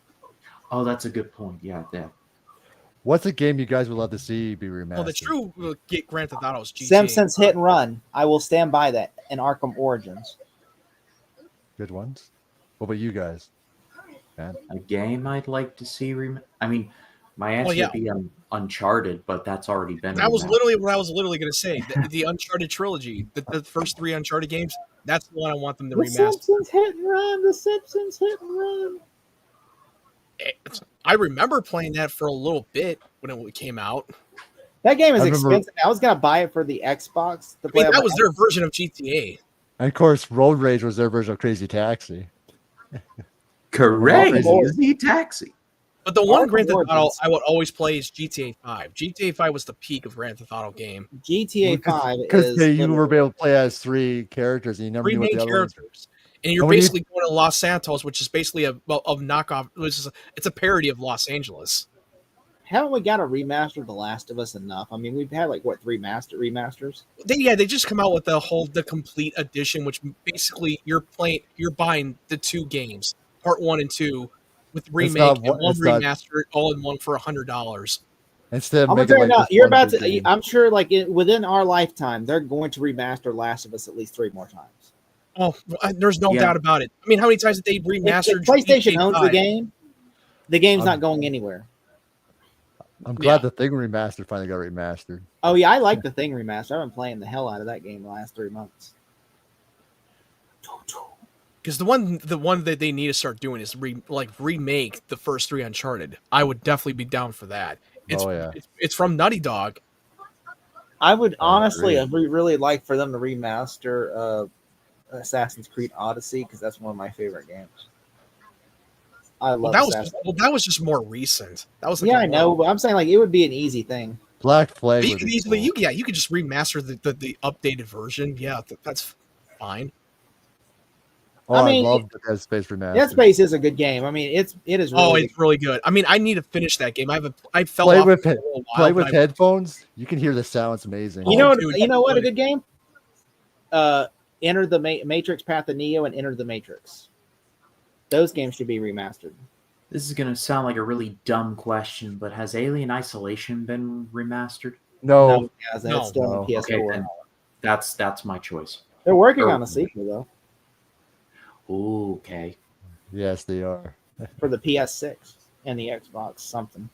Oh, that's a good point. Yeah. What's a game you guys would love to see be remastered? Well, the true Grand Theft Auto is GTA. Simpsons Hit and Run. I will stand by that. And Arkham Origins. Good ones. What about you guys? Man. A game I'd like to see. My answer would be Uncharted, but that's already been. That was literally what I was going to say. The Uncharted trilogy, the first 3 Uncharted games. That's the one I want them to remaster. Simpsons Hit and Run. The Simpsons Hit and Run. I remember playing that for a little bit when it came out. That game is expensive. I was going to buy it for the Xbox. That was their version of GTA. And of course, Road Rage was their version of Crazy Taxi. Crazy Taxi. But the one Grand Theft Auto I would always play is GTA 5. GTA 5 was the peak of Grand Theft Auto game. GTA 5 because you were able to play as 3 characters and you never knew what the other characters. And you're basically going to Los Santos, which is basically a knockoff. It's a parody of Los Angeles. haven't we got to remaster The Last of Us enough? I mean, we've had like what, 3 remasters? They just come out with the complete edition, which basically you're buying the 2 games, part 1 and 2, with remake and one remaster, all in one for $100. Instead of I'm making like not, you're one about big to. game. I'm sure, like within our lifetime, they're going to remaster Last of Us at least 3 more times. Oh, there's no doubt about it. I mean, how many times did they remaster? If PlayStation GTA owns 5? the game's not going anywhere. I'm glad the Thing remastered finally got remastered. Oh yeah, I like the Thing remaster. I've been playing the hell out of that game the last 3 months. Because the one that they need to start doing is remake the first 3 Uncharted. I would definitely be down for that. It's from Naughty Dog. I would honestly really like for them to remaster Assassin's Creed Odyssey, because that's one of my favorite games. I love that was just more recent. That was I know, but I'm saying like it would be an easy thing. Black Flag. You could easily, you could just remaster the updated version. Yeah, that's fine. Oh, I love the Dead Space remaster. Dead Space is a good game. I mean, it is. It's really good. I mean, I need to finish that game. I fell play off with for a little while, play with headphones. You can hear the sound. It's amazing. You know what? A good game. Enter the Matrix: Path of Neo and Enter the Matrix. Those games should be remastered. This is going to sound like a really dumb question, but has Alien Isolation been remastered? No, it's still on PS4. Okay, then that's my choice. They're working on a sequel though. Ooh, okay. Yes, they are. For the PS6 and the Xbox something.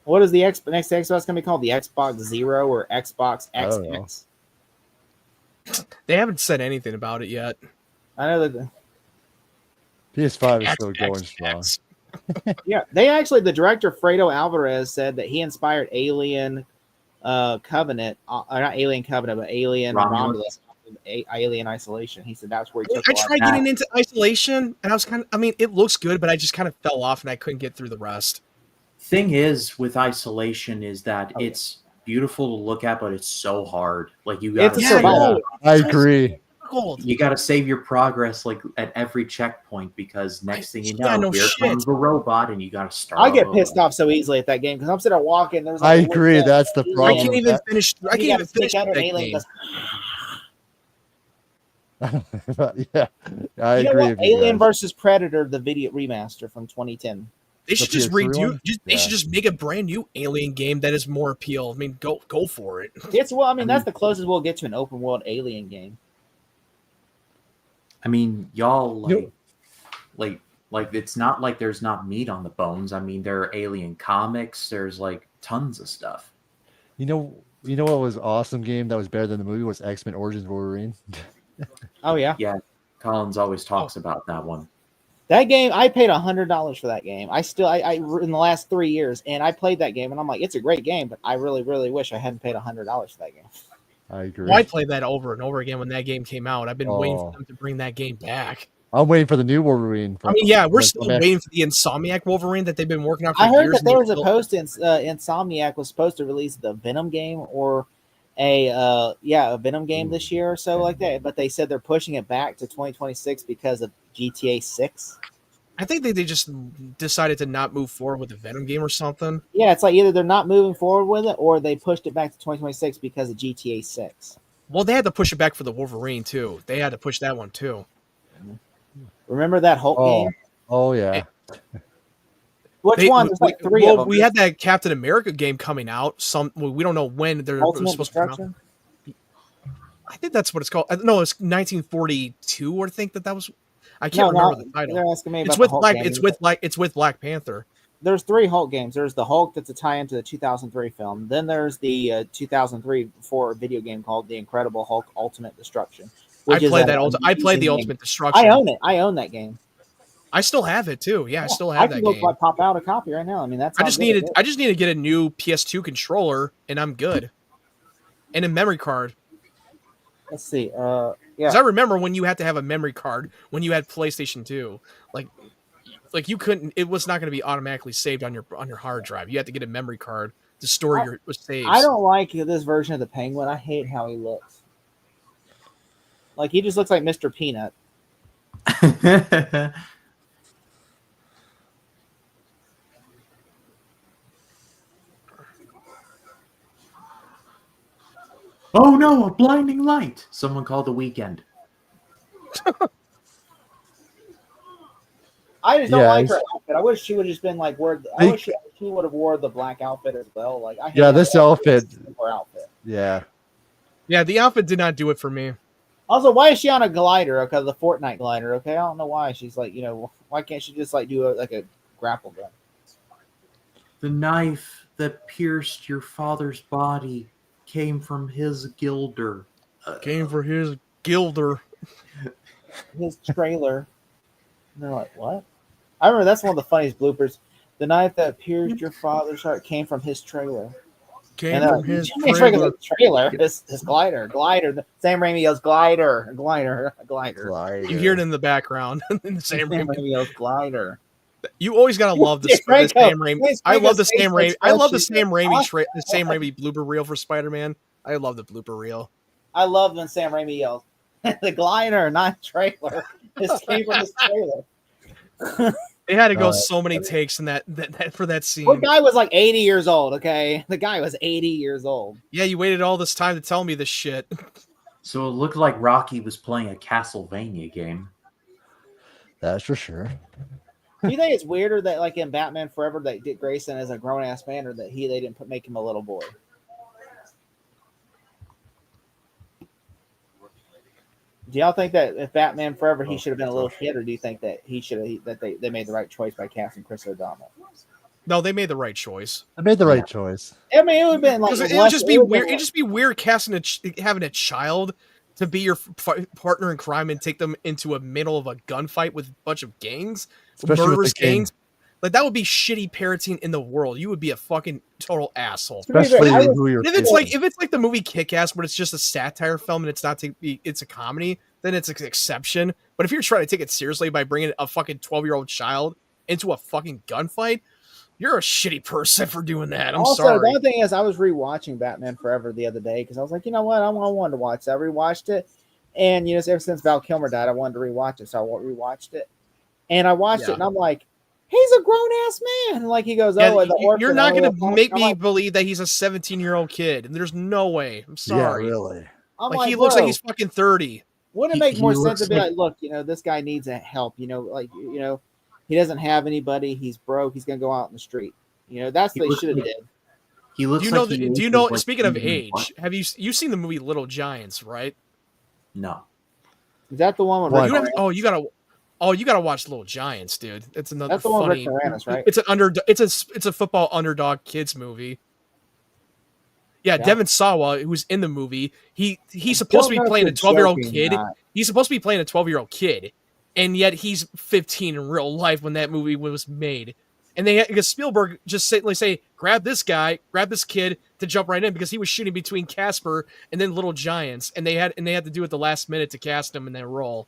What is the next Xbox going to be called? The Xbox Zero or Xbox XX? They haven't said anything about it yet. I know that PS5 is still going strong. Yeah, the director Fredo Alvarez said that he inspired Alien Covenant, not Alien Covenant, but Alien Romulus. Alien Isolation. He said that's where he took. I tried getting into Isolation, and I was it looks good, but I just kind of fell off, and I couldn't get through the rest. Thing is with Isolation is that it's beautiful to look at, but it's so hard. Like you got I agree. You got to save your progress like at every checkpoint, because next thing you know, here comes the robot, and you got to start. I get pissed off so easily at that game because I'm sitting there walking. There's I agree. That's the problem. I can't even finish. I can't even finish that game. Yeah, I agree. Alien versus Predator, the video remaster from 2010. They should just redo. They should just make a brand new Alien game that is more appeal. I mean, go for it. That's the closest we'll get to an open world Alien game. I mean, y'all like it's not like there's not meat on the bones. I mean, there are Alien comics. There's like tons of stuff. You know what was an awesome game that was better than the movie was X-Men Origins Wolverine. Oh yeah, yeah. Collins always talks about that one. That game, I paid $100 for that game. I in the last 3 years, and I played that game, and I'm like, it's a great game, but I really, really wish I hadn't paid $100 for that game. I agree. Well, I played that over and over again when that game came out. I've been waiting for them to bring that game back. I'm waiting for the new Wolverine. We're still waiting for the Insomniac Wolverine that they've been working on for years. I heard that there was a post Insomniac was supposed to release the Venom game or a Venom game this year or so like that, but they said they're pushing it back to 2026 because of GTA 6. I think they just decided to not move forward with the Venom game or something. Yeah, it's like either they're not moving forward with it or they pushed it back to 2026 because of GTA 6. Well, they had to push it back for the Wolverine too. They had to push that one too. Remember that Hulk game? Oh yeah. Which one? There's like 3 of them. We had that Captain America game coming out. We don't know when they're supposed to come out. I think that's what it's called. No, it's 1942. I think that was. I can't remember the title. They're asking me about it's with the Hulk Black. game. It's with Black Panther. There's 3 Hulk games. There's the Hulk that's a tie-in to the 2003 film. Then there's the 2003 video game called The Incredible Hulk: Ultimate Destruction. I played that. I played the Ultimate Destruction. I own it. I own that game. I still have it too. Yeah, I still have that game. I can go pop out a copy right now. I mean, that's. I just need to get a new PS2 controller, and I'm good. And a memory card. Let's see. Yeah. Because I remember when you had to have a memory card when you had PlayStation 2. Like you couldn't. It was not going to be automatically saved on your hard drive. You had to get a memory card to store your saves. I don't like this version of the Penguin. I hate how he looks. Like he just looks like Mr. Peanut. Oh no, a blinding light! Someone called the weekend. I just don't like her outfit. I wish she would have just been like I wish she would have wore the black outfit as well. Like I hate this outfit. Her outfit. Yeah. Yeah, the outfit did not do it for me. Also, why is she on a glider? Okay, the Fortnite glider. Okay, I don't know why she's like, why can't she just like do a grapple gun? The knife that pierced your father's body came from his gilder. Came for his gilder. His trailer. And they're like, what? I remember that's one of the funniest bloopers. The knife that pierced your father's heart came from his trailer. Came from his trailer. His glider. Sam Raimi yells glider. You hear it in the background. In the Sam Raimi yells glider. You always gotta love the Sam Raimi. I love the Sam Raimi. I love the Sam Raimi blooper reel for Spider-Man. I love the blooper reel. I love when Sam Raimi yells, "The glider, not trailer." This came from his trailer. They had to go so many takes in that for that scene. The guy was like 80 years old. Okay, the guy was 80 years old. Yeah, you waited all this time to tell me this shit. So it looked like Rocky was playing a Castlevania game. That's for sure. Do you think it's weirder that, like in Batman Forever, that Dick Grayson is a grown ass man, or that they didn't make him a little boy? Do y'all think that if Batman Forever he should have been a little kid, or do you think that they made the right choice by casting Chris O'Donnell? No, they made the right choice. They made the right choice. I mean, it would have been like it would just be weird. It'd just be weird casting having a child to be your partner in crime and take them into a middle of a gunfight with a bunch of gangs, murderous gangs. Like, that would be shitty parenting in the world. You would be a fucking total asshole. Especially if it's like the movie Kick-Ass, but it's just a satire film and it's a comedy, then it's an exception. But if you're trying to take it seriously by bringing a fucking 12-year-old child into a fucking gunfight, you're a shitty person for doing that. I'm sorry. The other thing is, I was rewatching Batman Forever the other day because I was like, you know what? I wanted to watch that. I rewatched it. And, ever since Val Kilmer died, I wanted to rewatch it. So I rewatched it. And I watched it, and I'm like, he's a grown ass man. Like, he goes, you're not going to make me believe that he's a 17-year-old kid. And there's no way. I'm sorry. Yeah, really. Like, he looks like he's fucking 30. Wouldn't it make more sense to be like, look, this guy needs help. He doesn't have anybody. He's broke. He's going to go out in the street. That's what he should have did. He looks speaking of age, have you seen the movie Little Giants, right? No. Is that the one with you gotta watch Little Giants, dude. It's another That's the one with Rick Moranis, right? It's a football underdog kids movie. Yeah, Devin Sawa, who's in the movie, he's supposed to be playing a 12-year-old kid. He's supposed to be playing a 12-year-old kid, and yet he's 15 in real life when that movie was made. And because Spielberg just say, grab this kid to jump right in, because he was shooting between Casper and then Little Giants, and they had to do it the last minute to cast him in that role.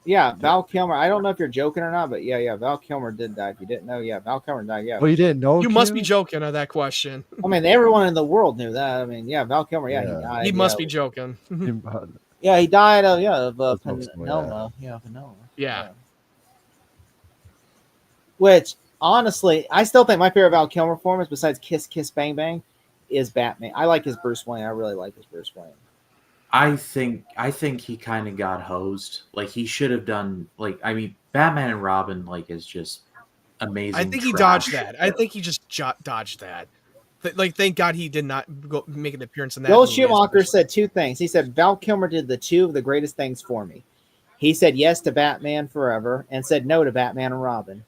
Yeah, Val Kilmer. I don't know if you're joking or not, but yeah, Val Kilmer did die. If you didn't know, Val Kilmer died. Yeah. Well, you didn't know. You must be joking on that question. I mean, everyone in the world knew that. I mean, Val Kilmer. Yeah, he died. He must be joking. Yeah, he died of pneumonia. Pneumonia. Yeah. Which, honestly, I still think my favorite Val Kilmer performance, besides Kiss Kiss Bang Bang, is Batman. I like his Bruce Wayne. I really like his Bruce Wayne. I think he kind of got hosed. Like, he should have done, Batman and Robin, is just amazing. I think he dodged that. I think he just dodged that. Thank God he did not make an appearance in that. Joel Schumacher said two things. He said, Val Kilmer did the two of the greatest things for me. He said yes to Batman Forever and said no to Batman and Robin.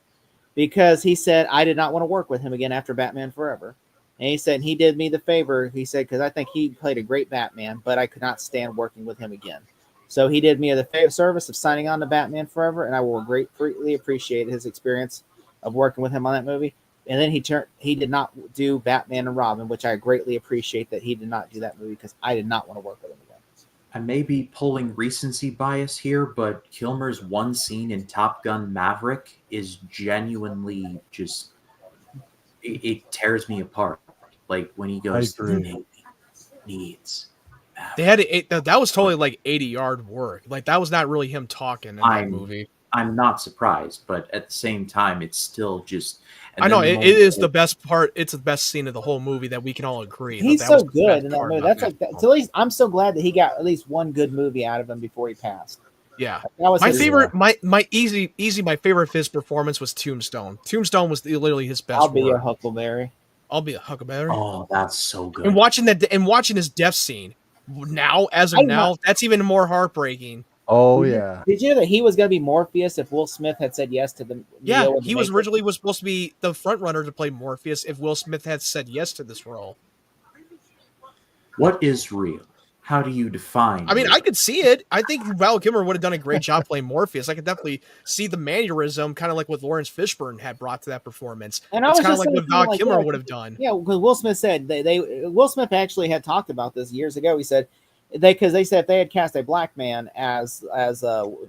Because he said, I did not want to work with him again after Batman Forever. And he said he did me the favor. He said, because I think he played a great Batman, but I could not stand working with him again. So he did me the service of signing on to Batman Forever, and I will greatly appreciate his experience of working with him on that movie. And then he did not do Batman and Robin, which I greatly appreciate that he did not do that movie, because I did not want to work with him again. I may be pulling recency bias here, but Kilmer's one scene in Top Gun Maverick is genuinely just, it tears me apart. Like, when he goes, the Navy needs Maverick. That was totally 80-yard work. Like, that was not really him talking in that movie. I'm not surprised, but at the same time, it's still just. I know it is the best part. It's the best scene of the whole movie that we can all agree. He's that so was the good best in that part movie. about That's like Batman. so at least I'm so glad that he got at least one good movie out of him before he passed. Yeah, That was my his- favorite. My easy my favorite of his performance was Tombstone. Tombstone was literally his best. I'll be your work. Huckleberry. I'll be a Huckleberry. Oh, that's so good. And watching his death scene now, as of now, that's even more heartbreaking. Oh yeah. Did you know that he was going to be Morpheus if Will Smith had said yes to the Yeah, Neo in the he was Matrix? originally supposed to be the front runner to play Morpheus if Will Smith had said yes to this role. What is real? How do you define? I mean, real? I could see it. I think Val Kilmer would have done a great job playing Morpheus. I could definitely see the mannerism, kind of like what Lawrence Fishburne had brought to that performance. And I it's was kind of just like what thinking, Val Kilmer would have done. Yeah, because Will Smith said Will Smith actually had talked about this years ago. He said because they said if they had cast a black man as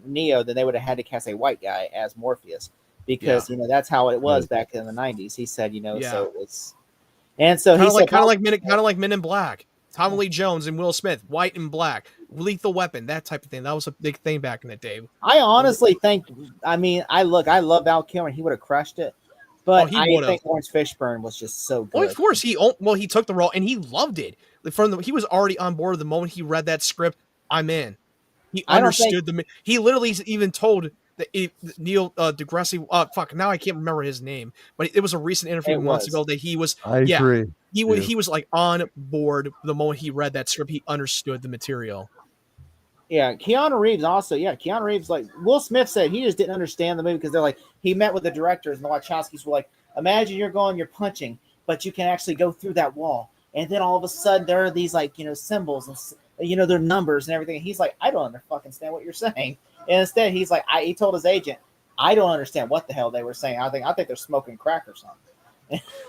Neo, then they would have had to cast a white guy as Morpheus because that's how it was back in the 90s. He said so it was, and so kind he of like Men in Black. Tommy Lee Jones and Will Smith, white and black, Lethal Weapon, that type of thing. That was a big thing back in the day. I honestly think, I love Val Kilmer. He would have crushed it, but I think Lawrence Fishburne was just so good. Well, of course he took the role and he loved it. He was already on board the moment he read that script. I'm in. He understood he literally even told Neil deGrasse. Now I can't remember his name, but it was a recent interview months ago that he was. I agree. He was like on board the moment he read that script. He understood the material. Yeah, Keanu Reeves also. Yeah, Keanu Reeves, like Will Smith said, he just didn't understand the movie because they're like, he met with the directors and the Wachowskis were like, imagine you're punching, but you can actually go through that wall. And then all of a sudden there are these symbols and they're numbers and everything. And he's like, I don't understand what you're saying. And instead he's like, he told his agent, I don't understand what the hell they were saying. I think they're smoking crack or something.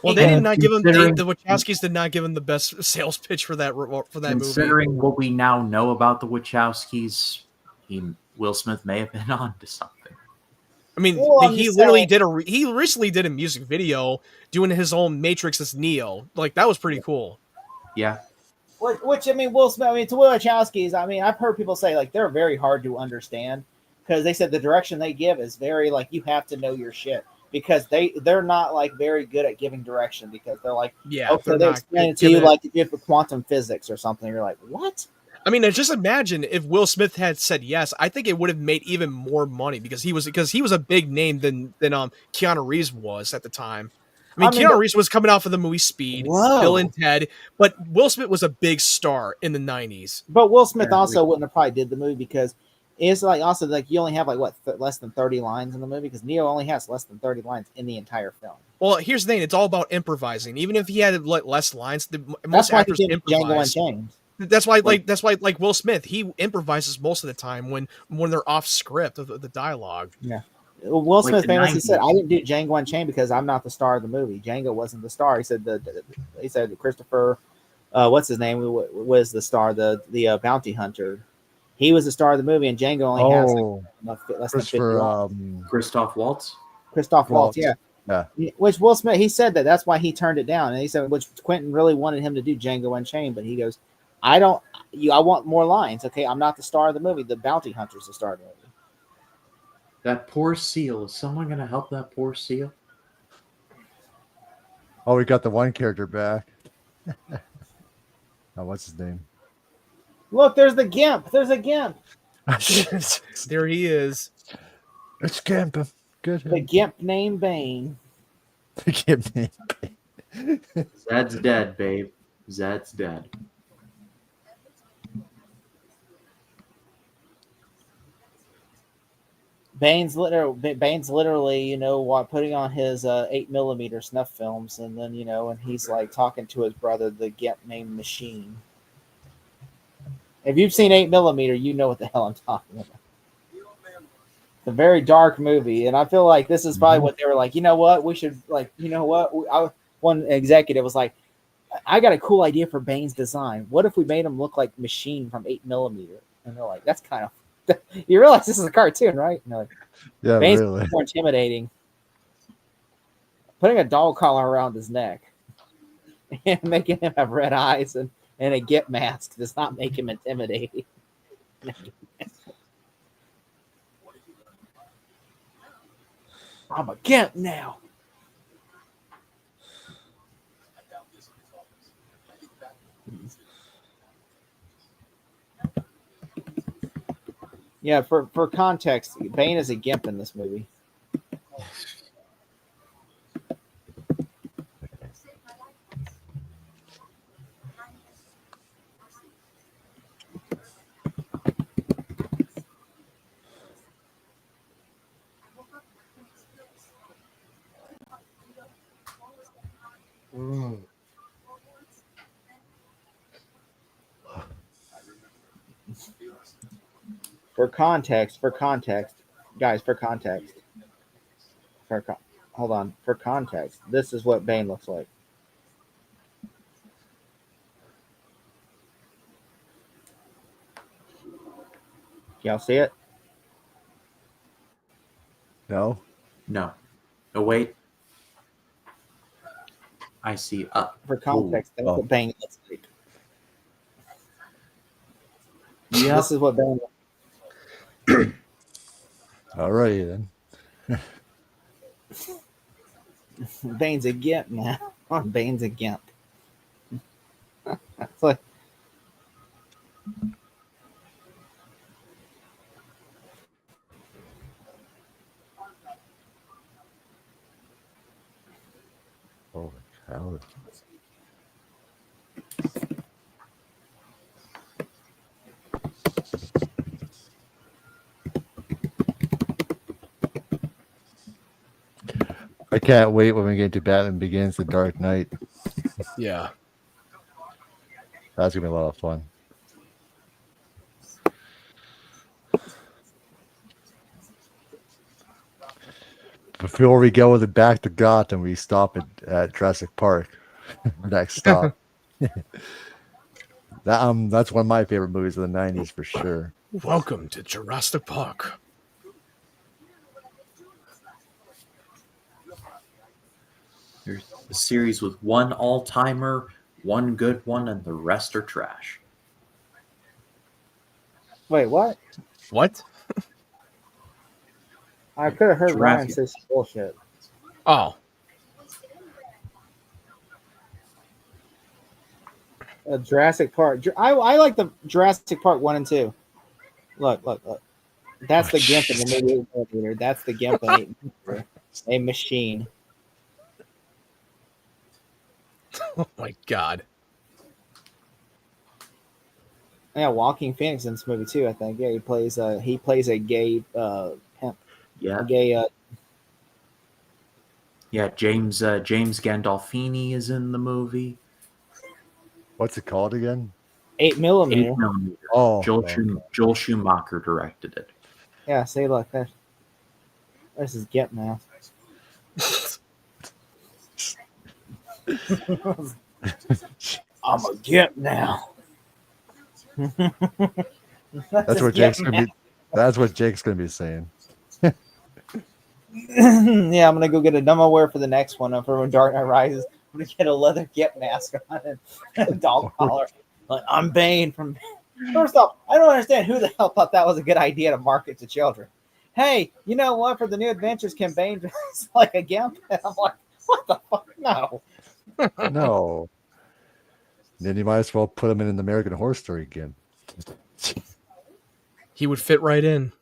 Well, they did not give him the Wachowskis did not give him the best sales pitch for that movie. Considering what we now know about the Wachowskis, Will Smith may have been on to something. I mean, he recently did a music video doing his own Matrix as Neo. Like that was pretty cool. Yeah. Which Will Smith. To Will Wachowskis, I've heard people say like they're very hard to understand because they said the direction they give is very like you have to know your shit. Because they're not like very good at giving direction because they're like they explain it to you like if for quantum physics or something. You're like, what? I mean, just imagine if Will Smith had said yes. I think it would have made even more money because he was a big name than Keanu Reeves was at the time. Keanu Reeves was coming out for the movie Speed, Bill and Ted, but Will Smith was a big star in the 90s. But Will Smith also wouldn't have probably did the movie because it's like also like you only have like less than 30 lines in the movie because Neo only has less than 30 lines in the entire film. Well, here's the thing: it's all about improvising. Even if he had like less lines, most actors improvise. That's why Will Smith, he improvises most of the time when they're off script of the dialogue. Yeah, Will Smith famously said, "I didn't do Django Unchained because I'm not the star of the movie. Django wasn't the star." He said Christopher, what's his name, was the star, the bounty hunter. He was the star of the movie, and Django only has less than 50 lines. Christoph Waltz. Christoph Waltz, yeah. Which Will Smith, he said that's why he turned it down, and he said which Quentin really wanted him to do Django Unchained, but he goes, I want more lines. Okay, I'm not the star of the movie. The bounty hunter's the star of the movie. That poor seal. Is someone going to help that poor seal? Oh, we got the one character back. What's his name? Look, there's the Gimp. There's a Gimp. There he is. It's Gimp. Good. The Gimp named Bane. The Gimp named Bane. Zed's dead, babe. Zed's dead. Bane's literally, while putting on his 8mm snuff films, and then and he's like talking to his brother, the Gimp named Machine. If you've seen 8mm, you know what the hell I'm talking about. It's a very dark movie, and I feel like this is probably what they were like. You know what? We should one executive was like, I got a cool idea for Bane's design. What if we made him look like Machine from 8mm? And they're like, that's kind of. You realize this is a cartoon, right? And they're like, yeah, Bane's really more intimidating. Putting a dog collar around his neck and making him have red eyes and a Gimp mask does not make him intimidating. I'm a gimp now. Yeah, for context, Bane is a gimp in this movie. For context, guys, hold on. For context, this is what Bane looks like. Y'all see it? No. No. Oh, wait. I see. For context, that's what Bane looks like. Yeah. This is what Bane looks like. All right, then. Bane's a gimp now. Bane's a gimp. It's like, holy cow. I can't wait when we get to Batman Begins: The Dark Knight. Yeah. That's gonna be a lot of fun. Before we go back to Gotham, we stop at Jurassic Park. Next stop. That's one of my favorite movies of the 90s for sure. Welcome to Jurassic Park. There's a series with one all-timer, one good one, and the rest are trash. wait, what? What? I could have heard Ryan Jurassic. say some bullshit. Oh. Jurassic Park. I like the Jurassic Park 1 and 2. Look. That's the gimp in the movie. That's the gimp in a machine. Oh my god. Yeah, Walking Phoenix in this movie too. I think. Yeah, he plays a gay pimp. Yeah. A gay. Yeah, James Gandolfini is in the movie. What's it called again? 8mm. 8mm. Oh, Joel Schumacher directed it. Yeah. See, look, there's his gimp now. I'm a gimp now. That's what Jake's gonna be. That's what Jake's gonna be saying. Yeah, I'm gonna go get a dumb-aware for the next one. For when Dark Knight Rises, I'm gonna get a leather gimp mask on and a dog collar. Like, I'm Bane from. First off, I don't understand who the hell thought that was a good idea to market to children. Hey, you know what? For the new adventures, can Bane dress like a gimp? And I'm like, what the fuck? No. No. Then you might as well put him in an American Horror Story again. He would fit right in.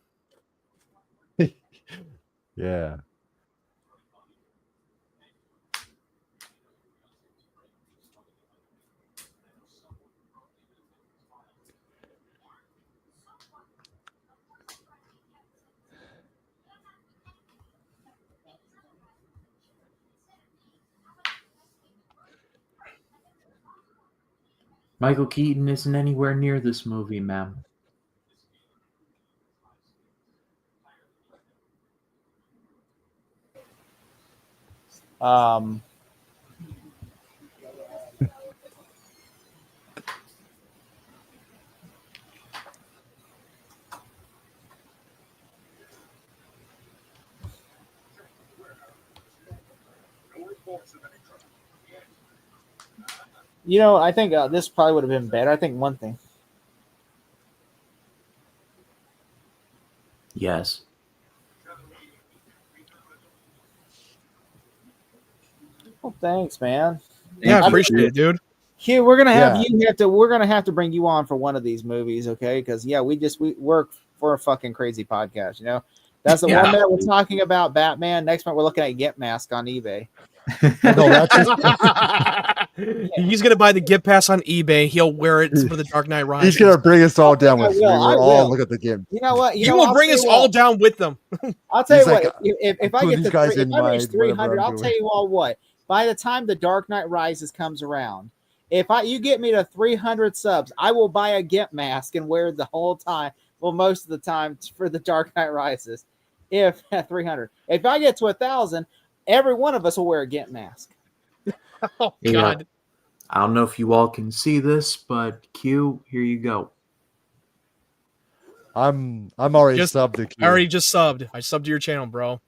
Yeah. Michael Keaton isn't anywhere near this movie, ma'am. You know, I think this probably would have been better. I think one thing. Yes. Well, thanks, man. Yeah, I Thank you, appreciate Q. it, dude. Hugh, we're gonna have Yeah. we're gonna have to bring you on for one of these movies, okay? Because we work for a fucking crazy podcast, you know. That's the Yeah. one minute we're talking about Batman. Next month we're looking at Get Mask on eBay. No, that's just, He's gonna buy the gift pass on eBay. He'll wear it for the Dark Knight Rises. he's gonna bring us all down I with me. will, I We're all will. look at the game. You know what? You will I'll bring tell us you all what. down with them. I'll tell He's you like, what. If I put get these to guys if in I my reach whatever 300, I'm I'll doing. tell you all what. By the time the Dark Knight Rises comes around, if you get me to 300 subs, I will buy a Gimp mask and wear it the whole time. Well, most of the time for the Dark Knight Rises. If at 300, if I get to 1,000, every one of us will wear a Gimp mask. Oh Yeah. God. I don't know if you all can see this, but Q, here you go. I'm already Just- subbed to Q. I already just subbed. I subbed to your channel, bro.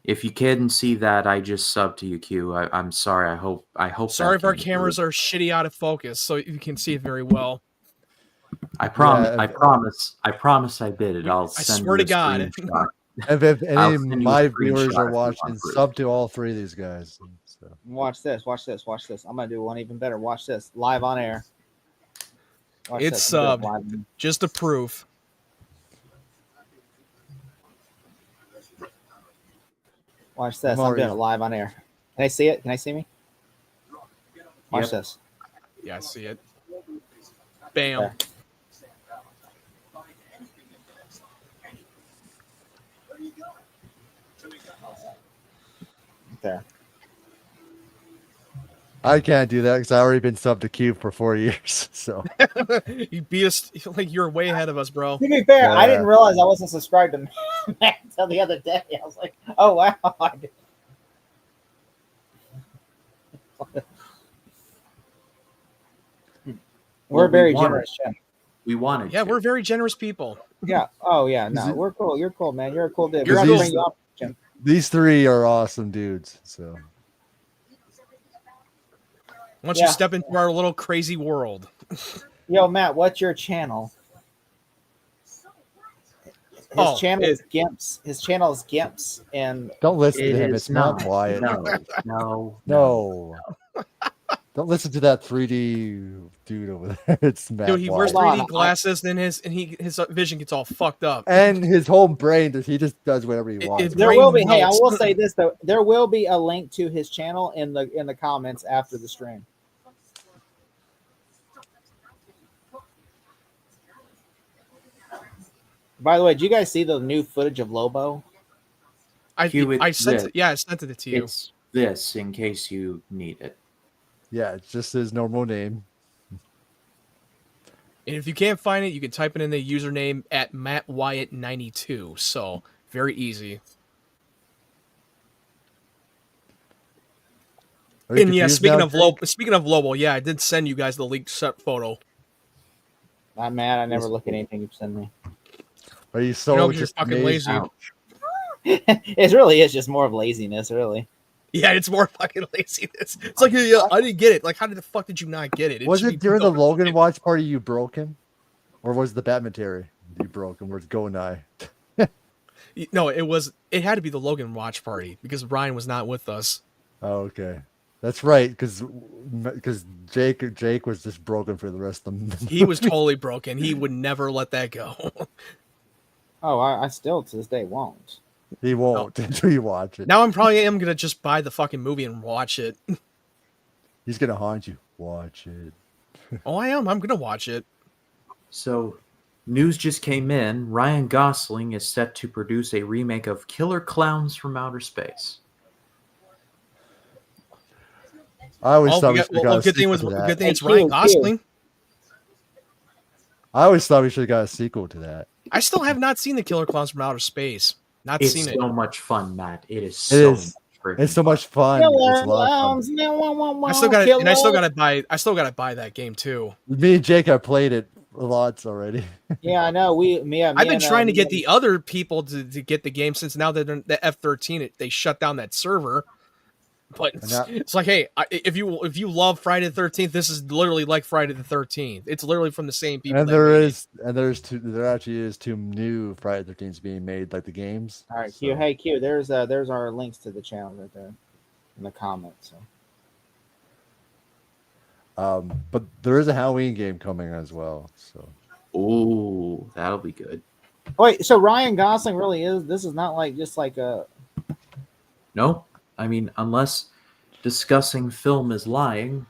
If you couldn't see that, I just subbed to you, Q. I'm sorry. I hope. Sorry that if our came cameras through. are shitty out of focus, so you can see it very well. I promise. Yeah, I promise. I promise. I did it. I'll I send swear you to a God. screenshot. If I'll any of send you a my screenshot viewers if are you watching, want proof. sub to all three of these guys. So. Watch this. Watch this. Watch this. I'm gonna do one even better. Watch this live on air. Watch It's this. I'm doing it subbed. live. Just to prove. Watch this. I'm I'm doing already- it live on air. Can I see it? Can I see me? Watch Yep. this. Yeah, I see it. Bam. There. There. I can't do that because I already been subbed to Q for 4 years. So You beat us like you're way ahead of us, bro. To be fair, I Yeah. didn't realize I wasn't subscribed to Matt until the other day. I was like, oh wow. We're Well, a very we wanted- generous channel. We wanted. Yeah, to. we're very generous people. Yeah. Oh yeah. Is No, it- we're cool. You're cool, man. You're a cool dude. You're We're gonna cool. bring you up, Jim. these three are awesome dudes. So Once Yeah. you step into our little crazy world. Yo, Matt, what's your channel? His Oh, channel is Gimps. His channel is Gimps, and don't listen It to him. is It's not Wyatt. No. No. Don't listen to that 3D dude over there. It's Matt Dude, he wears Hold on, 3D glasses, and his vision gets all fucked up. and his whole brain. He just does whatever he It- wants. it- there Brain will be. Hey, I melts. will say this though. There will be a link to his channel in the comments after the stream. By the way, did you guys see the new footage of Lobo? I Q, it's sent this. it. Yeah, I sent it to you. It's this in case you need it. Yeah, it's just his normal name. And if you can't find it, you can type it in the username at MattWyatt92. So very easy. Are you And yeah, confused speaking now, of Lobo, yeah, I did send you guys the leaked set photo. Not mad. I never look at anything you send me. Are you so No, 'cause you're just fucking amazed? lazy. Ouch. It really is just more of laziness, really. Yeah, it's more fucking laziness. It's like, yeah, I didn't get it. Like, how the fuck did you not get it? Was should it be during the built- Logan watch party you broke him? Or was the Batmantary you broke him? Where's Go and I? No, it had to be the Logan watch party because Ryan was not with us. Oh, okay. That's right, because Jake was just broken for the rest of them. He was totally broken. He would never let that go. Oh, I still to this day won't. He won't until you watch it. Now I'm probably gonna just buy the fucking movie and watch it. He's gonna haunt you. Watch it. Oh, I am. I'm gonna watch it. So, news just came in. Ryan Gosling is set to produce a remake of Killer Clowns from Outer Space. I always Oh, thought we should have got a good thing sequel to that. good thing it's Hey, Ryan Q, Gosling. I always thought we should have got a sequel to that. I still have not seen the Killer Clowns from Outer Space. Not It's seen it. so much fun, Matt. It is It so is. much It's so much fun. It's a lot of fun. I still got it, and I still got to buy that game too. Me and Jake have played it lots already. Yeah, I know. I've been trying to get the other people to get the game since now that they're the F13, they shut down that server. But it's like, hey, if you love Friday the 13th, this is literally like Friday the 13th. It's literally from the same people. And that there made is, and there actually is 2 new Friday the 13th being made, like the games. All right, So- Q. Hey, Q. There's our links to the channel right there. in the comments. So. But there is a Halloween game coming as well. So, Oh, that'll be good. Wait, so Ryan Gosling really is? This is not like just like a. No, I mean, unless discussing film is lying.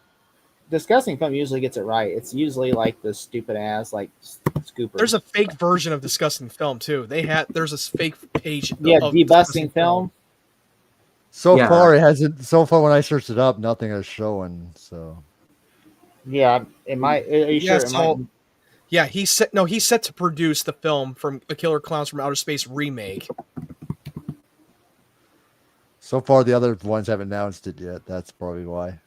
Discussing film usually gets it right. It's usually like the stupid ass like Scooper. There's a fake version of discussing film too. There's a fake page. Yeah, of debusting film. So far, it hasn't. So far, when I searched it up, nothing is showing. So, yeah, it might. Are you sure? It might. Yeah, he's set to produce the film from A Killer Clowns from Outer Space remake. So far, the other ones haven't announced it yet. That's probably why.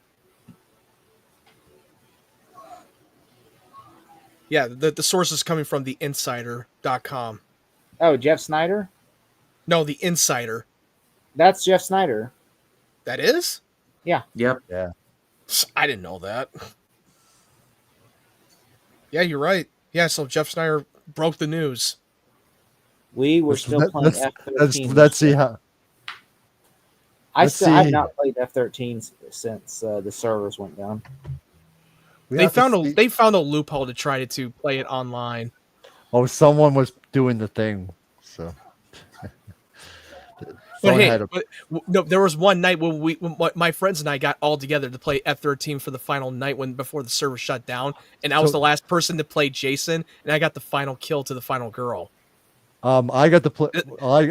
Yeah, the source is coming from the Insider.com. Oh, Jeff Snyder? No, the Insider. That's Jeff Snyder. That is? Yeah. Yep. Yeah. I didn't know that. Yeah, you're right. Yeah, so Jeff Snyder broke the news. We were still playing F-13. Let's see how. I've not played F-13 since the servers went down. They found a loophole to try to play it online. Oh, someone was doing the thing. So, no, there was one night when my friends and I got all together to play F-13 for the final night before the server shut down, and I was the last person to play Jason, and I got the final kill to the final girl. I got to play. I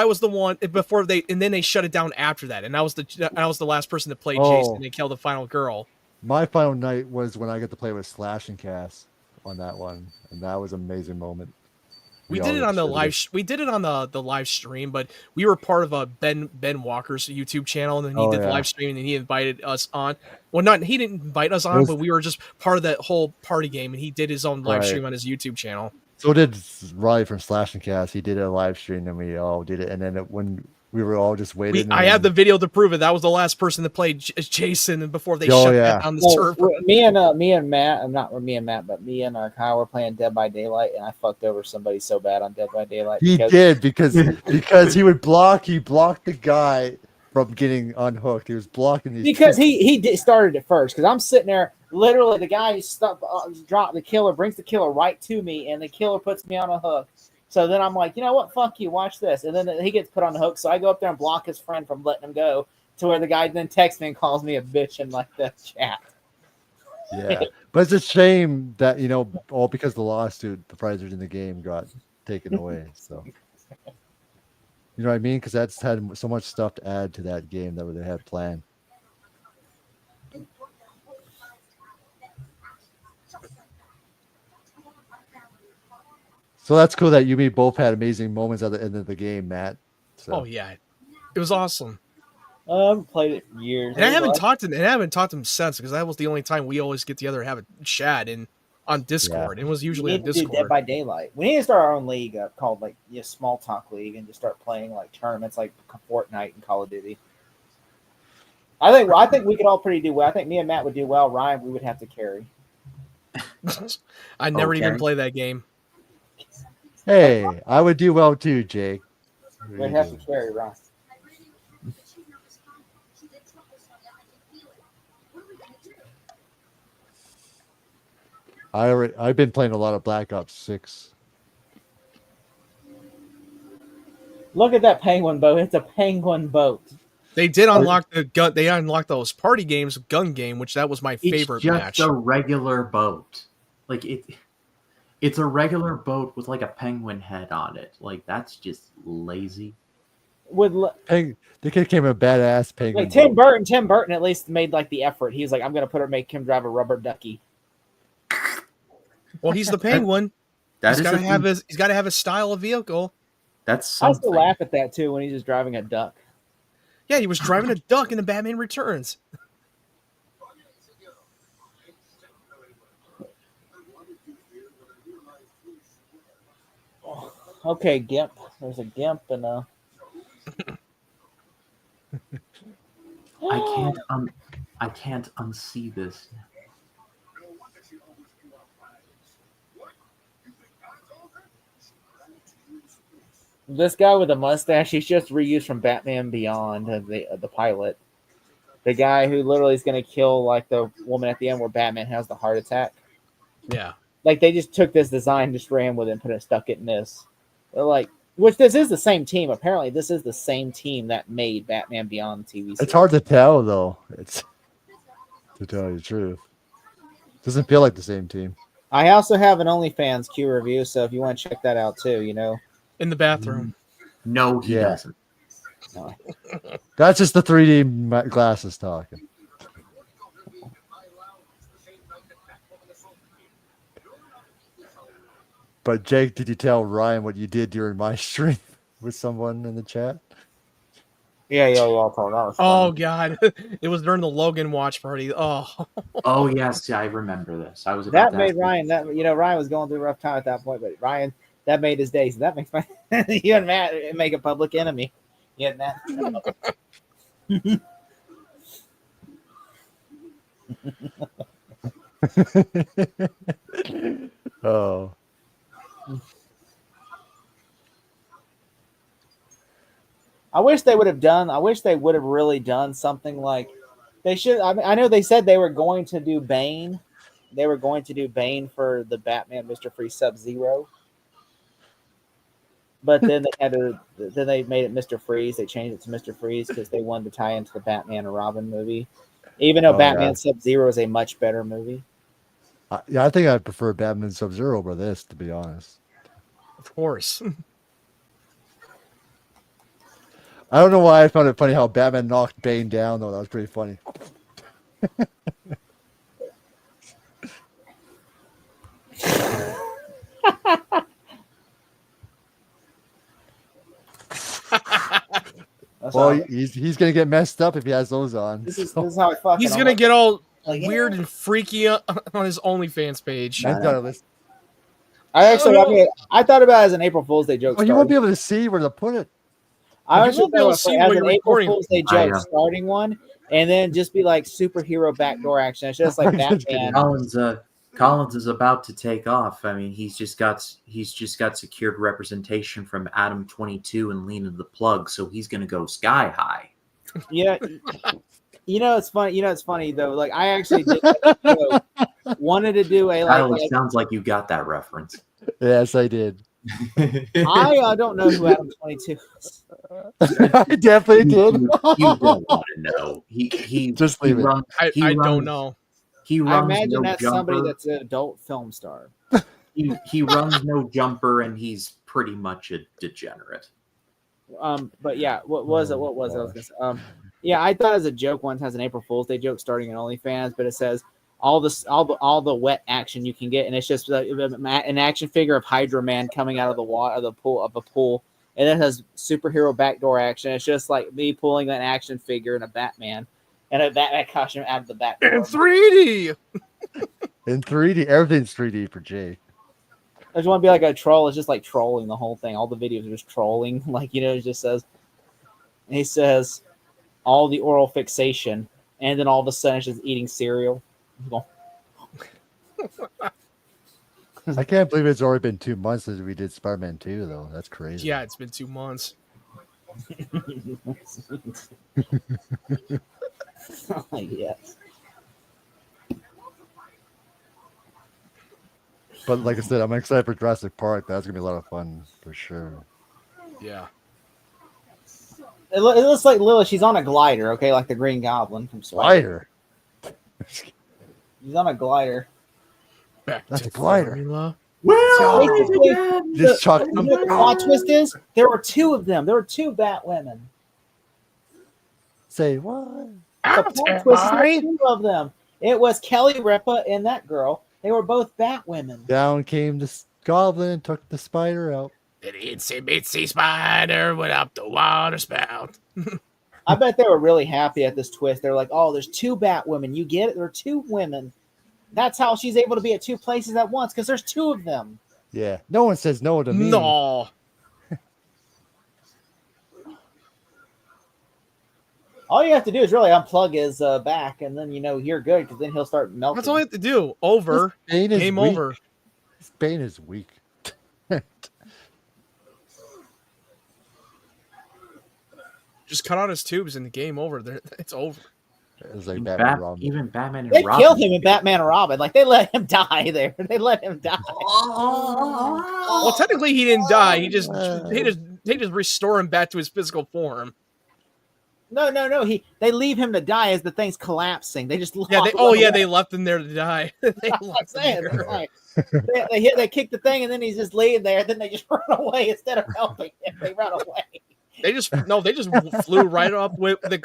was the one before and then they shut it down after that, and I was the last person to play Jason and kill the final girl. My final night was when I got to play with Slash and Cass on that one, and that was an amazing moment. We did it on the live. We did it on the live stream, but we were part of a Ben Walker's YouTube channel, and then he did the live stream, and he invited us on. Well, he didn't invite us on, but we were just part of that whole party game, and he did his own live stream on his YouTube channel. So did Riley from Slash and Cast. He did a live stream, and we all did it. And then when we were all just waiting, I had the video to prove it. That was the last person to play Jason before they shut down the server. Me and Matt, not me and Matt, but me and Kyle were playing Dead by Daylight, and I fucked over somebody so bad on Dead by Daylight. He did because he would block. He blocked the guy from getting unhooked. He was blocking these because he started it first. Because I'm sitting there. Literally, the guy dropped the killer, brings the killer right to me, and the killer puts me on a hook. So then I'm like, you know what? Fuck you. Watch this. And then he gets put on the hook. So I go up there and block his friend from letting him go to where the guy then texts me and calls me a bitch in like the chat. Yeah. But it's a shame that, all because of the lawsuit, the prizes in the game got taken away. So, you know what I mean? Because that's had so much stuff to add to that game that they had planned. So that's cool that you both had amazing moments at the end of the game, Matt. So. Oh yeah, it was awesome. I haven't played it in years, and I haven't talked to him since because that was the only time we always get together and have a chat on Discord. Yeah. It was usually on Discord. Dead by Daylight. We need to start our own league called Small Talk League and just start playing like tournaments like Fortnite and Call of Duty. I think we could all do well. I think me and Matt would do well. Ryan, we would have to carry. I never even play that game. Hey, I would do well too, Jake. We'd have to carry Ryan. I've been playing a lot of Black Ops 6. Look at that penguin boat. It's a penguin boat. They did unlock the gun. They unlocked those party games, gun game, which that was my favorite match. It's just a regular boat. Like it's a regular boat with like a penguin head on it. Like that's just lazy. The kid came a badass penguin. Like Tim Burton at least made like the effort. He was like, I'm gonna make him drive a rubber ducky. Well, he's the penguin. He's got to have his style of vehicle. That's something. I still laugh at that too when he's just driving a duck. Yeah, he was driving a duck in the Batman Returns. Okay, Gimp. There's a Gimp and a. I can't unsee this. This guy with the mustache, he's just reused from Batman Beyond, the pilot. The guy who literally is going to kill like the woman at the end where Batman has the heart attack. Yeah. Like they just took this design, just ran with it, and stuck it in this. They're like, which this is the same team. Apparently, this is the same team that made Batman Beyond TV series. It's hard to tell though. It's to tell you the truth. Doesn't feel like the same team. I also have an OnlyFans Q review, so if you want to check that out too, in the bathroom. No, he doesn't. No. That's just the 3D glasses talking. But Jake, did you tell Ryan what you did during my stream with someone in the chat? Yeah, you all told. That was funny. Oh god, it was during the Logan watch party. Oh, oh yes, I remember this. I was that made Ryan. Ryan was going through a rough time at that point, but Ryan, that made his day. So that makes you and Matt make a public enemy. You and Matt. Oh. I wish they would have really done something like they should. I know they said they were going to do Bane. They were going to do Bane for the Batman Mr. Freeze Sub-Zero. But then they made it Mr. Freeze. They changed it to Mr. Freeze because they wanted to tie into the Batman and Robin movie. Even though Batman Sub-Zero is a much better movie. Yeah, I think I prefer Batman Sub-Zero over this, to be honest. Of course. I don't know why I found it funny how Batman knocked Bane down, though. That was pretty funny. Well, he's going to get messed up if he has those on. This is how I fucking. He's going to get all weird and freaky on his OnlyFans page. I thought about it as an April Fool's Day joke. Oh, you won't be able to see where to put it. I was just going to see as an April Fool's Day joke starting one, and then just be like superhero backdoor action. It's just like Batman. Collins is about to take off. I mean, he's just got secured representation from Adam 22 and Lena the Plug, so he's going to go sky high. Yeah, it's funny. It's funny though. Like I actually did, wanted to do a like. Sounds like you got that reference. Yes, I did. I don't know who Adam 22 is. I definitely did. You don't want to know. He just leave it. I don't know. I imagine that's somebody that's an adult film star. He runs no jumper, and he's pretty much a degenerate. But yeah, what was it? I was gonna say. Yeah, I thought as a joke once has an April Fool's Day joke starting in OnlyFans, but it says all the wet action you can get, and it's just an action figure of Hydra Man coming out of the water of a pool, and it has superhero backdoor action. It's just like me pulling an action figure and a Batman. And a Batman costume out of the back door. In 3D! In 3D. Everything's 3D for Jake. I just want to be like a troll. It's just like trolling the whole thing. All the videos are just trolling. Like, it just says, he says, all the oral fixation. And then all of a sudden it's just eating cereal. I can't believe it's already been 2 months since we did Spider-Man 2, though. That's crazy. Yeah, it's been 2 months. Yes. But like I said, I'm excited for Jurassic Park. That's gonna be a lot of fun for sure. Yeah. It looks like Lila. She's on a glider, okay, like the Green Goblin from Spider. Glider. She's on a glider. That's a glider. Just chalk them. The plot twist is there were 2 of them. There were 2 Batwomen. Say what? The plot twist is there were 2 of them. It was Kelly Ripa and that girl. They were both Batwomen. Down came the goblin, took the spider out. The itsy bitsy spider went up the water spout. I bet they were really happy at this twist. They're like, "Oh, there's 2 Batwomen. You get it? There are 2 women. That's how she's able to be at 2 places at once because there's 2 of them." Yeah, no one says no to me. No. All you have to do is really unplug his back, and then you're good because then he'll start melting. That's all you have to do. Over. Game over. Bane is weak. Just cut out his tubes and the game over. It's over. It was like Batman and Robin. Even Batman and They Robin. killed him in Batman and Robin. Like they let him die there. They let him die. Well, technically he didn't die. He just restore him back to his physical form. No. They leave him to die as the thing's collapsing. They just they left him there to die. They kick the thing and then he's just laying there. Then they just run away instead of helping him. They run away. They just flew right up with the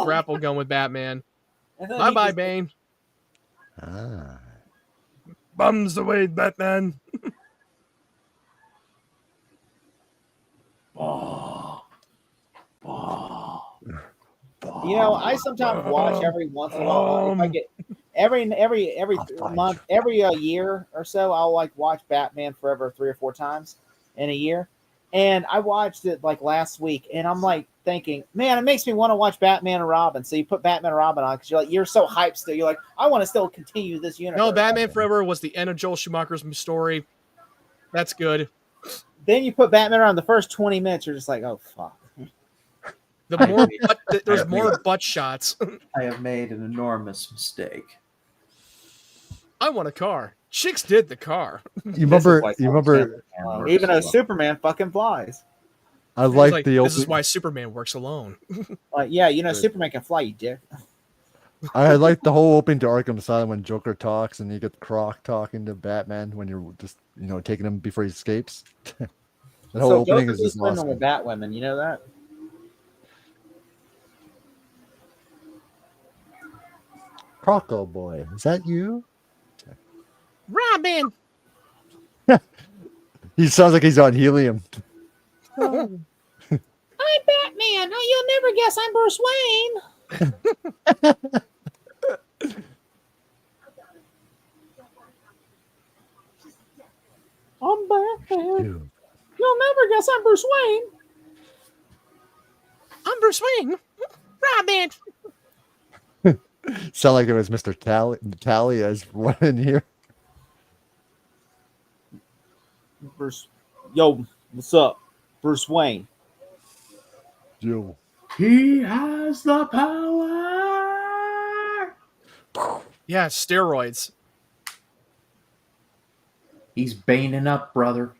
grapple gun with Batman. Bye, Bane. Bums away, Batman. I sometimes watch every once in a while. If I get every month, every year or so, I'll like watch Batman Forever 3 or 4 times in a year. And I watched it like last week, and I'm like thinking, man, it makes me want to watch Batman and Robin. So you put Batman and Robin on because you're so hyped still. You're like, I want to still continue this universe. No, Batman Forever was the end of Joel Schumacher's story. That's good. Then you put Batman around the first 20 minutes, you're just like, oh fuck. There's more butt shots. I have made an enormous mistake. I want a car. Chicks did the car. You remember? Even though Superman fucking flies. I like the. This is why Superman works alone. Superman can fly, you dick. I like the whole opening to Arkham Asylum when Joker talks and you get Croc talking to Batman when you're just taking him before he escapes. The whole opening is just awesome. With Batwoman, you know that. Croco boy, is that you? Robin. He sounds like he's on helium. I'm Batman. Oh, you'll never guess I'm Bruce Wayne. I'm Batman. You'll never guess I'm Bruce Wayne. I'm Bruce Wayne. Robin. Sound like it was Mr. Talia's one in here. Bruce, yo, what's up, Bruce Wayne? Joe. He has the power. Yeah, steroids. He's baning up, brother.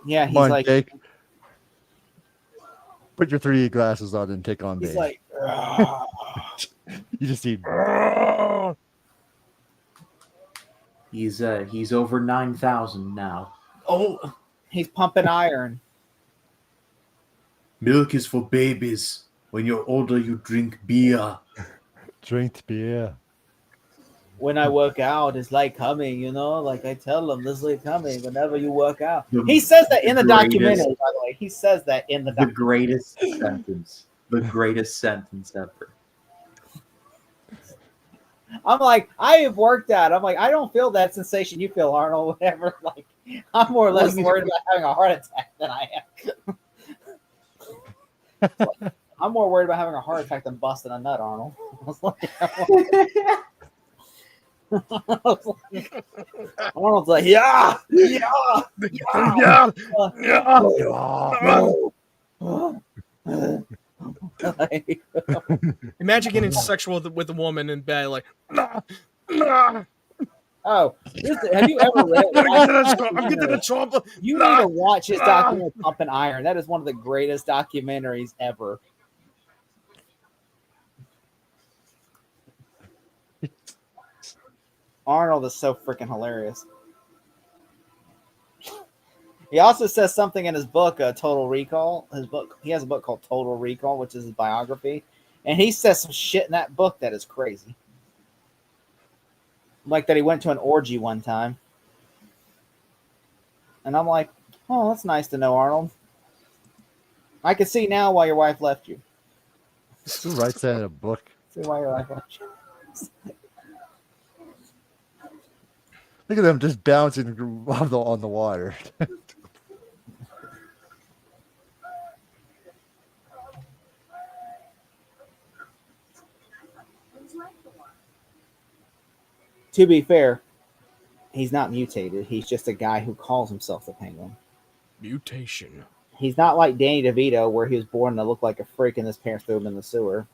Yeah, he's like, Jake. Put your 3D glasses on and take on. He's Bane. like, you just need. He's over 9,000 now. Oh, he's pumping iron. Milk is for babies. When you're older, you drink beer. Drink beer. When I work out, it's like coming, like I tell them, this is like coming whenever you work out. He says that in the documentary, by the way. He says that in the documentary. The greatest sentence ever. I'm like, I have worked out. I'm like, I don't feel that sensation you feel, Arnold, whatever. Like, I'm more or less worried about having a heart attack than I am. I'm more worried about having a heart attack than busting a nut, Arnold. Arnold's like, yeah. Imagine getting sexual with a woman in bed, like, Oh, have you ever read? I'm getting the chomp. You need to watch his documentary Pumping Iron. That is one of the greatest documentaries ever. Arnold is so freaking hilarious. He also says something in his book, Total Recall. He has a book called Total Recall, which is his biography, and he says some shit in that book that is crazy. Like that he went to an orgy one time. And I'm like, oh, that's nice to know, Arnold. I can see now why your wife left you. Who writes that in a book? See why your wife left you. Look at them just bouncing on the water. To be fair, he's not mutated. He's just a guy who calls himself the Penguin. Mutation. He's not like Danny DeVito, where he was born to look like a freak and his parents threw him in the sewer.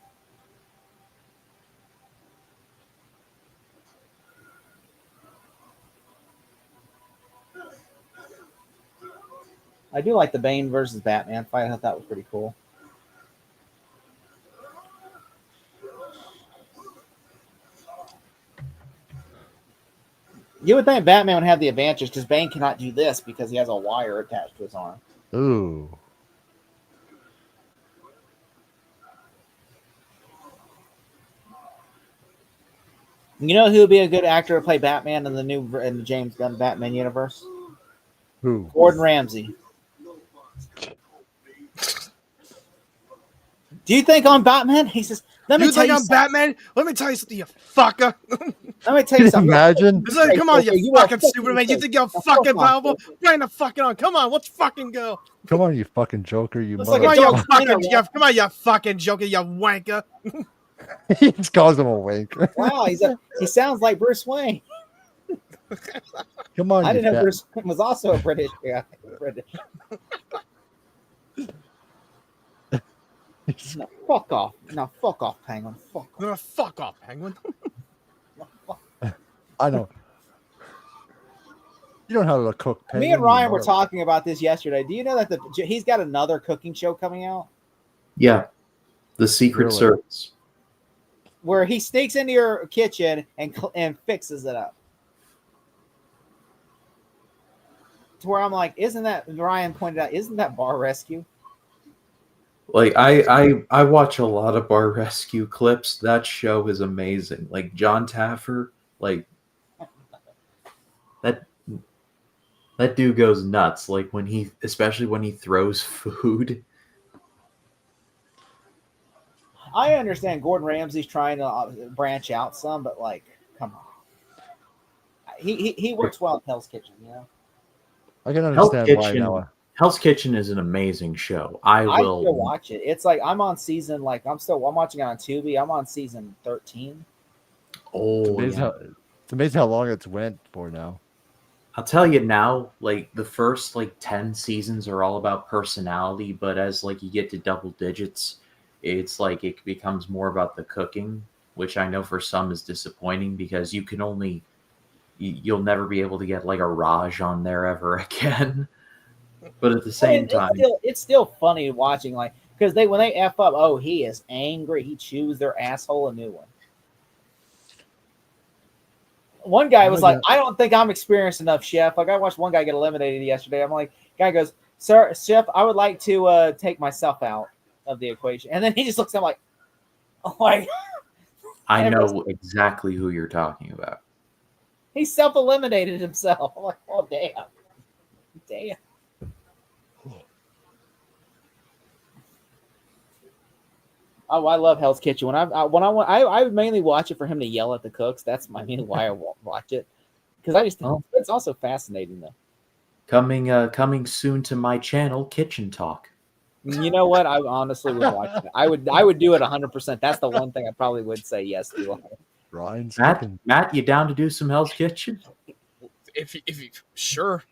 I do like the Bane versus Batman fight. I thought that was pretty cool. You would think Batman would have the advantage because Bane cannot do this because he has a wire attached to his arm. Ooh. You know who would be a good actor to play Batman in the James Gunn Batman universe? Who? Gordon Ramsay. Do you think I'm Batman? He says, "Let me tell you something. Batman? Let me tell you something, you fucker." Let me tell you something. Imagine. It's like, come on, you fucking stupid man. You think you're fucking powerful? Bring the fucking on. Come on, let's fucking go. Come on, you fucking Joker, you Looks like mother. Come on, you fucking Joker, you wanker. He just calls him a wanker. Wow, he sounds like Bruce Wayne. Come on, I didn't know Bruce Wayne was also a British guy. British. No, fuck off. No, fuck off, Penguin. Fuck off. No, fuck off, Penguin. I know. You don't know how to cook. Penguin, Me and Ryan were talking about this yesterday. Do you know that he's got another cooking show coming out? Yeah, the Secret Service, where he sneaks into your kitchen and fixes it up. To where I'm like, isn't that, Ryan pointed out, isn't that Bar Rescue? Like I watch a lot of Bar Rescue clips. That show is amazing. Like John Taffer, like that dude goes nuts. Like especially when he throws food. I understand Gordon Ramsay's trying to branch out some, but like, come on. He works well in Hell's Kitchen, you know. I can understand why now. Hell's Kitchen is an amazing show. I will still watch it. It's like I'm on season, like I'm watching it on Tubi. I'm on season 13. Oh, it's amazing how long it's went for now. I'll tell you now, like the first 10 seasons are all about personality, but as you get to double digits, it's like it becomes more about the cooking, which I know for some is disappointing because you'll never be able to get a Raj on there ever again. But at the same time, it's still funny watching, because when they F up, oh, he is angry. He chews their asshole a new one. One guy was like, I don't think I'm experienced enough, chef. Like, I watched one guy get eliminated yesterday. I'm like, guy goes, sir, chef, I would like to take myself out of the equation. And then he just looks at him like, oh my. I know exactly who you're talking about. He self-eliminated himself. I'm like, oh, damn. Damn. Oh, I love Hell's Kitchen. I mainly watch it for him to yell at the cooks. That's mainly why I watch it, because I just think it's also fascinating though. Coming soon to my channel, Kitchen Talk. You know what? I honestly would watch it. I would do it 100%. That's the one thing I probably would say yes to. Ryan's Matt, you down to do some Hell's Kitchen? If you sure.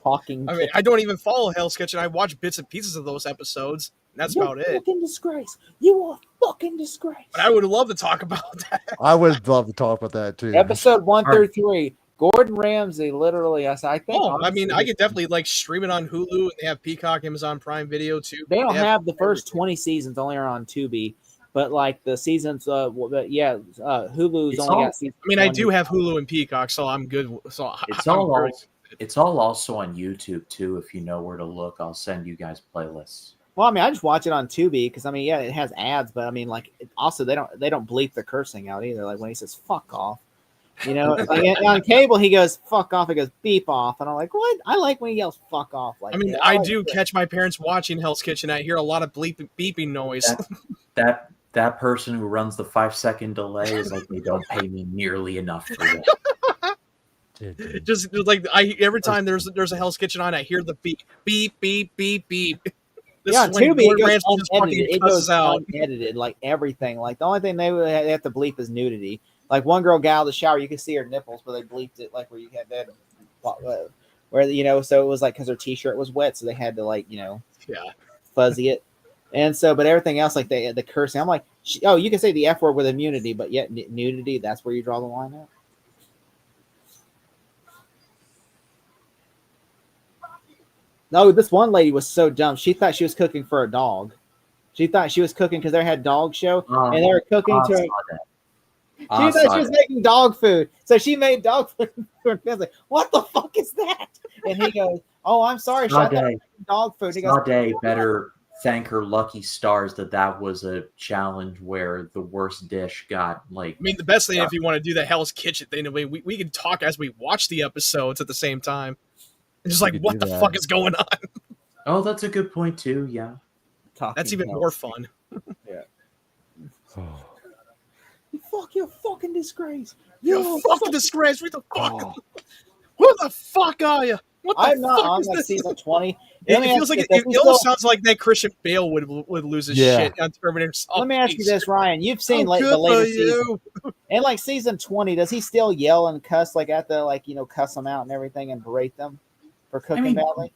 Talking. I mean, I don't even follow Hell's Kitchen. I watch bits and pieces of those episodes. That's about it. Fucking disgrace. You are a fucking disgrace. But I would love to talk about that. I would love to talk about that too. Episode 1 through 3. Gordon Ramsay, literally. I think. Oh, I mean, I could definitely stream it on Hulu. And they have Peacock, Amazon Prime Video too. They don't have the first 20 seasons. Only are on Tubi. But the seasons, Hulu's only got season. I mean, I do have Hulu and Peacock, so I'm good. So it's all also on YouTube too. If you know where to look, I'll send you guys playlists. Well, I mean, I just watch it on Tubi because it has ads, but I mean, also they don't bleep the cursing out either. Like when he says "fuck off," on cable he goes "fuck off," he goes "beep off," and I'm like, what? I like when he yells "fuck off." I mean, I do catch my parents watching Hell's Kitchen. I hear a lot of beeping noise. That person who runs the 5-second delay is like, they don't pay me nearly enough for that. Just every time there's a Hell's Kitchen on, I hear the beep, beep, beep, beep, beep. On Tubi, it goes unedited, like everything. Like the only thing they have to bleep is nudity. Like one girl got out of the shower, you could see her nipples, but they bleeped it where you had that, so it was because her t-shirt was wet, so they had to fuzzy it. And so, but everything else, like the cursing, I'm like, oh, you can say the F word with immunity, but yet nudity, that's where you draw the line at. No, this one lady was so dumb. She thought she was cooking for a dog. She thought she was cooking because they had dog show, and they were cooking to her. She thought she was making dog food. So she made dog food for him. Like, what the fuck is that? And he goes, oh, I'm sorry. Dog food. He goes, better thank her lucky stars that was a challenge where the worst dish got like. I mean, the best thing if you want to do the Hell's Kitchen thing, we can talk as we watch the episodes at the same time. It's just like, what the fuck is going on? Oh, that's a good point too. Yeah, that's even more fun. Yeah. You fucking disgrace. You fucking disgrace. What the fuck? Who the fuck are you? What the I'm not fuck on is like this? season 20. It feels like it almost sounds like that Christian Bale would lose his shit on Terminator. Let me ask you this, Ryan. You've seen the later season. In like season 20, does he still yell and cuss like at the cuss them out and everything and berate them for cooking badly?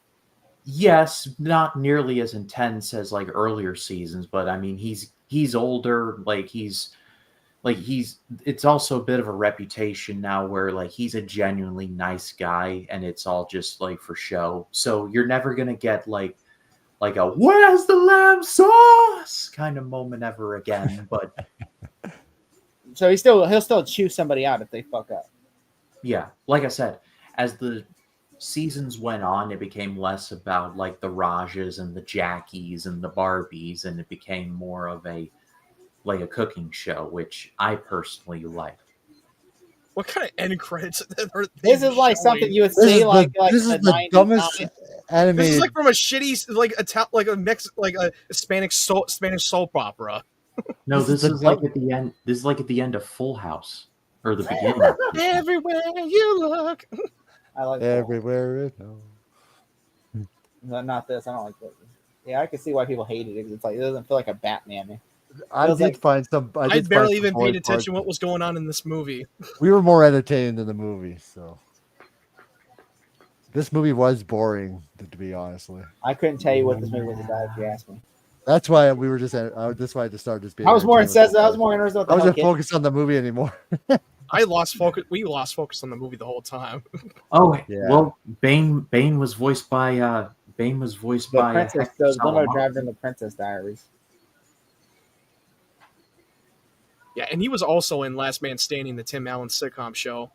Yes, not nearly as intense as like earlier seasons, but I mean he's older, it's also a bit of a reputation now where like he's a genuinely nice guy and it's all just like for show. So you're never gonna get like a where's the lamb sauce kind of moment ever again. But so he'll still chew somebody out if they fuck up. Yeah, like I said, as the seasons went on, it became less about like the Rajas and the Jackies and the Barbies, and it became more of a cooking show, which I personally like. What kind of end credits are this is like showing? Something you would see this is the dumbest animated. This is like from a shitty a Spanish soap opera. No, this is like at the end. This is like at the end of Full House or the beginning. Everywhere you look, I like everywhere it goes. Not this. I don't like this. Yeah, I can see why people hated it. It's like it doesn't feel like a Batman. I barely even paid attention what was going on in this movie. We were more entertained than the movie, so this movie was boring, to be honestly. I couldn't tell you what this movie was about if you asked me. That's why we were just. That's why I just started just being. I was more interested. I was more interested. I wasn't focused on the movie anymore. I lost focus. We lost focus on the movie the whole time. Oh yeah. Well, Bane was voiced by the Princess. The limo driver in the Princess Diaries. Yeah, and he was also in Last Man Standing, the Tim Allen sitcom show.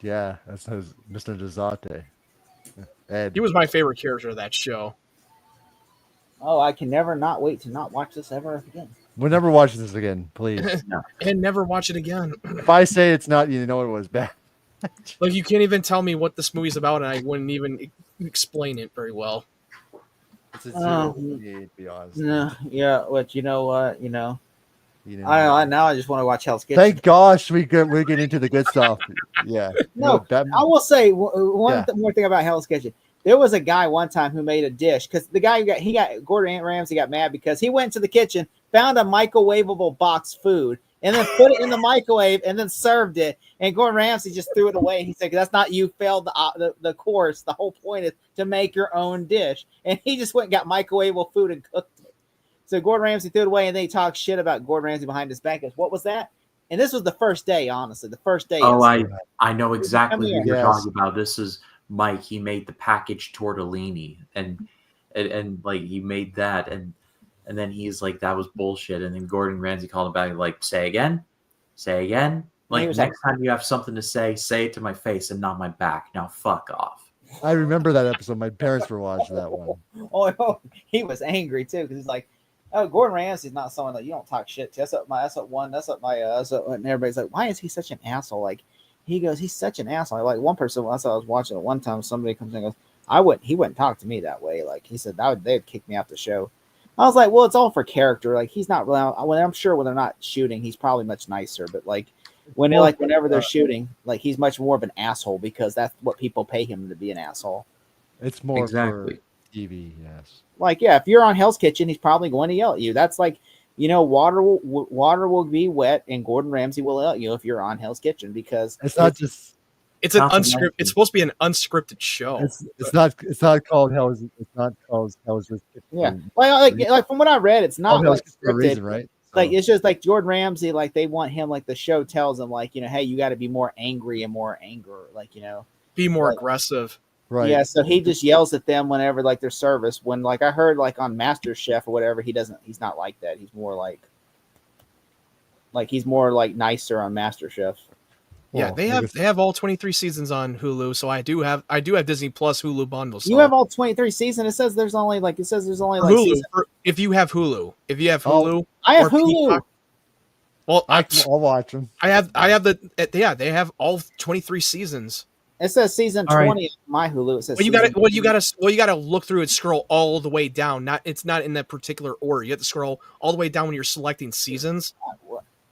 Yeah, that's Mr. Desate. Ed. He was my favorite character of that show. Oh, I can never not wait to not watch this ever again. We'll never watch this again, please. No. And never watch it again. If I say it's not, you know it was bad. Like, you can't even tell me what this movie's about, and I wouldn't even explain it very well. It's a zero, to be honest. No, yeah, but you know what? I now I just want to watch Hell's Kitchen. Thank gosh we get into the good stuff. Yeah. No, I will say one more thing about Hell's Kitchen. There was a guy one time who made a dish because the guy Gordon Ramsay got mad because he went to the kitchen, found a microwavable box food, and then put it in the microwave and then served it. And Gordon Ramsay just threw it away. He said, "That's not you failed the course. The whole point is to make your own dish." And he just went and got microwavable food and cooked it. So Gordon Ramsay threw it away, and they talked shit about Gordon Ramsay behind his back. What was that? And this was the first day, honestly. The first day. Oh, I know exactly what you're talking about. This is Mike. He made the packaged tortellini, and like he made that, and then he's like, that was bullshit. And then Gordon Ramsay called him back, like, say again. Like, next time you have something to say it to my face and not my back. Now fuck off. I remember that episode. My parents were watching that one. Oh, he was angry too because he's like, "Oh, Gordon Ramsay's not someone that you don't talk shit to. And everybody's like, why is he such an asshole? Like, he goes, he's such an asshole. Like one person, I was watching it one time. Somebody comes in and goes, he wouldn't talk to me that way. Like he said, they'd kick me off the show. I was like, well, it's all for character. Like he's not really. I'm sure when they're not shooting, he's probably much nicer. But like whenever they're shooting, like he's much more of an asshole because that's what people pay him to be, an asshole. It's more for TV, yes. Like, yeah, if you're on Hell's Kitchen, he's probably going to yell at you. That's like, water will be wet, and Gordon Ramsay will yell at you if you're on Hell's Kitchen because it's not just It's an unscripted. It's supposed to be an unscripted show. It's not called Hell's. It's not called Hell's. Yeah, like from what I read, it's not like for a scripted. reason, right? Like it's just like Jordan Ramsay, like they want him, like the show tells him, like, you know, hey, you got to be more angry and more anger, like, you know, be more aggressive. Right. Yeah, so he just yells at them whenever like their service. When like I heard like on Master Chef or whatever, he's not like that. He's more like he's more like nicer on Master Chef. Yeah, they have all 23 seasons on Hulu, so I do have Disney Plus Hulu bundle. So. You have all 23 seasons. It says there's only like Hulu. season. If you have Hulu, I have Hulu. Peacock, well, I'll watch them. I have they have all 23 seasons. It says season 20 on my Hulu. It says you gotta look through and scroll all the way down. It's not in that particular order. You have to scroll all the way down when you're selecting seasons.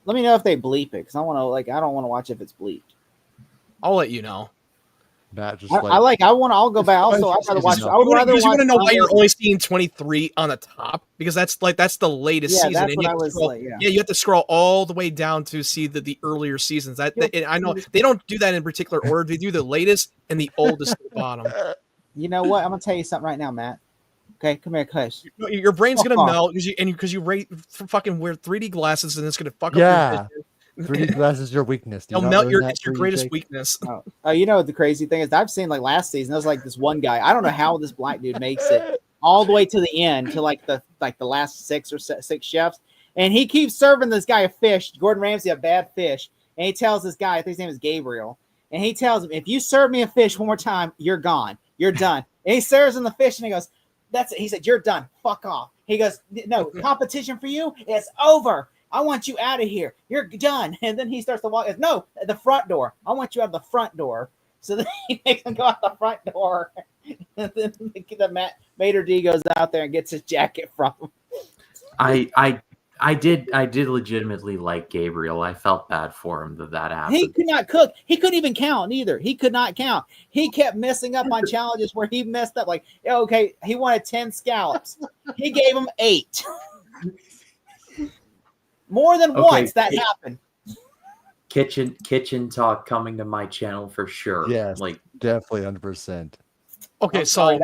Let me know if they bleep it, because I want to I don't want to watch if it's bleeped. I'll let you know. Matt just I'll go back. Also, I'd rather watch. I would rather watch. You want to know why you're only seeing 23 on the top, because that's the latest season. That's and what I was like. Yeah, you have to scroll all the way down to see the earlier seasons. I know they don't do that in particular order. They do the latest and the oldest at the bottom. You know what? I'm gonna tell you something right now, Matt. Okay, come here, Kush. Your brain's gonna melt because you fucking wear 3D glasses, and it's gonna fuck up your vision. 3D glasses is your weakness. It'll melt it's your greatest weakness. Oh, you know what the crazy thing is? I've seen like last season. There was like this one guy. I don't know how this black dude makes it all the way to the end to like the last six chefs, and he keeps serving this guy a fish. Gordon Ramsay a bad fish, and he tells this guy, I think his name is Gabriel, and he tells him, if you serve me a fish one more time, you're gone. You're done. And he serves him the fish, and he goes, that's it. He said, you're done. Fuck off. He goes, no, competition for you is over. I want you out of here. You're done. And then he starts to walk. No, the front door. I want you out the front door. So then he makes him go out the front door. And then the Mater D goes out there and gets his jacket from him. I did legitimately like Gabriel. I felt bad for him that happened. He could not cook. He couldn't even count either. He could not count. He kept messing up on challenges where he messed up. Like, okay, he wanted 10 scallops. He gave him 8. More than once that happened. Kitchen talk coming to my channel for sure. Yes, definitely 100%. Okay, so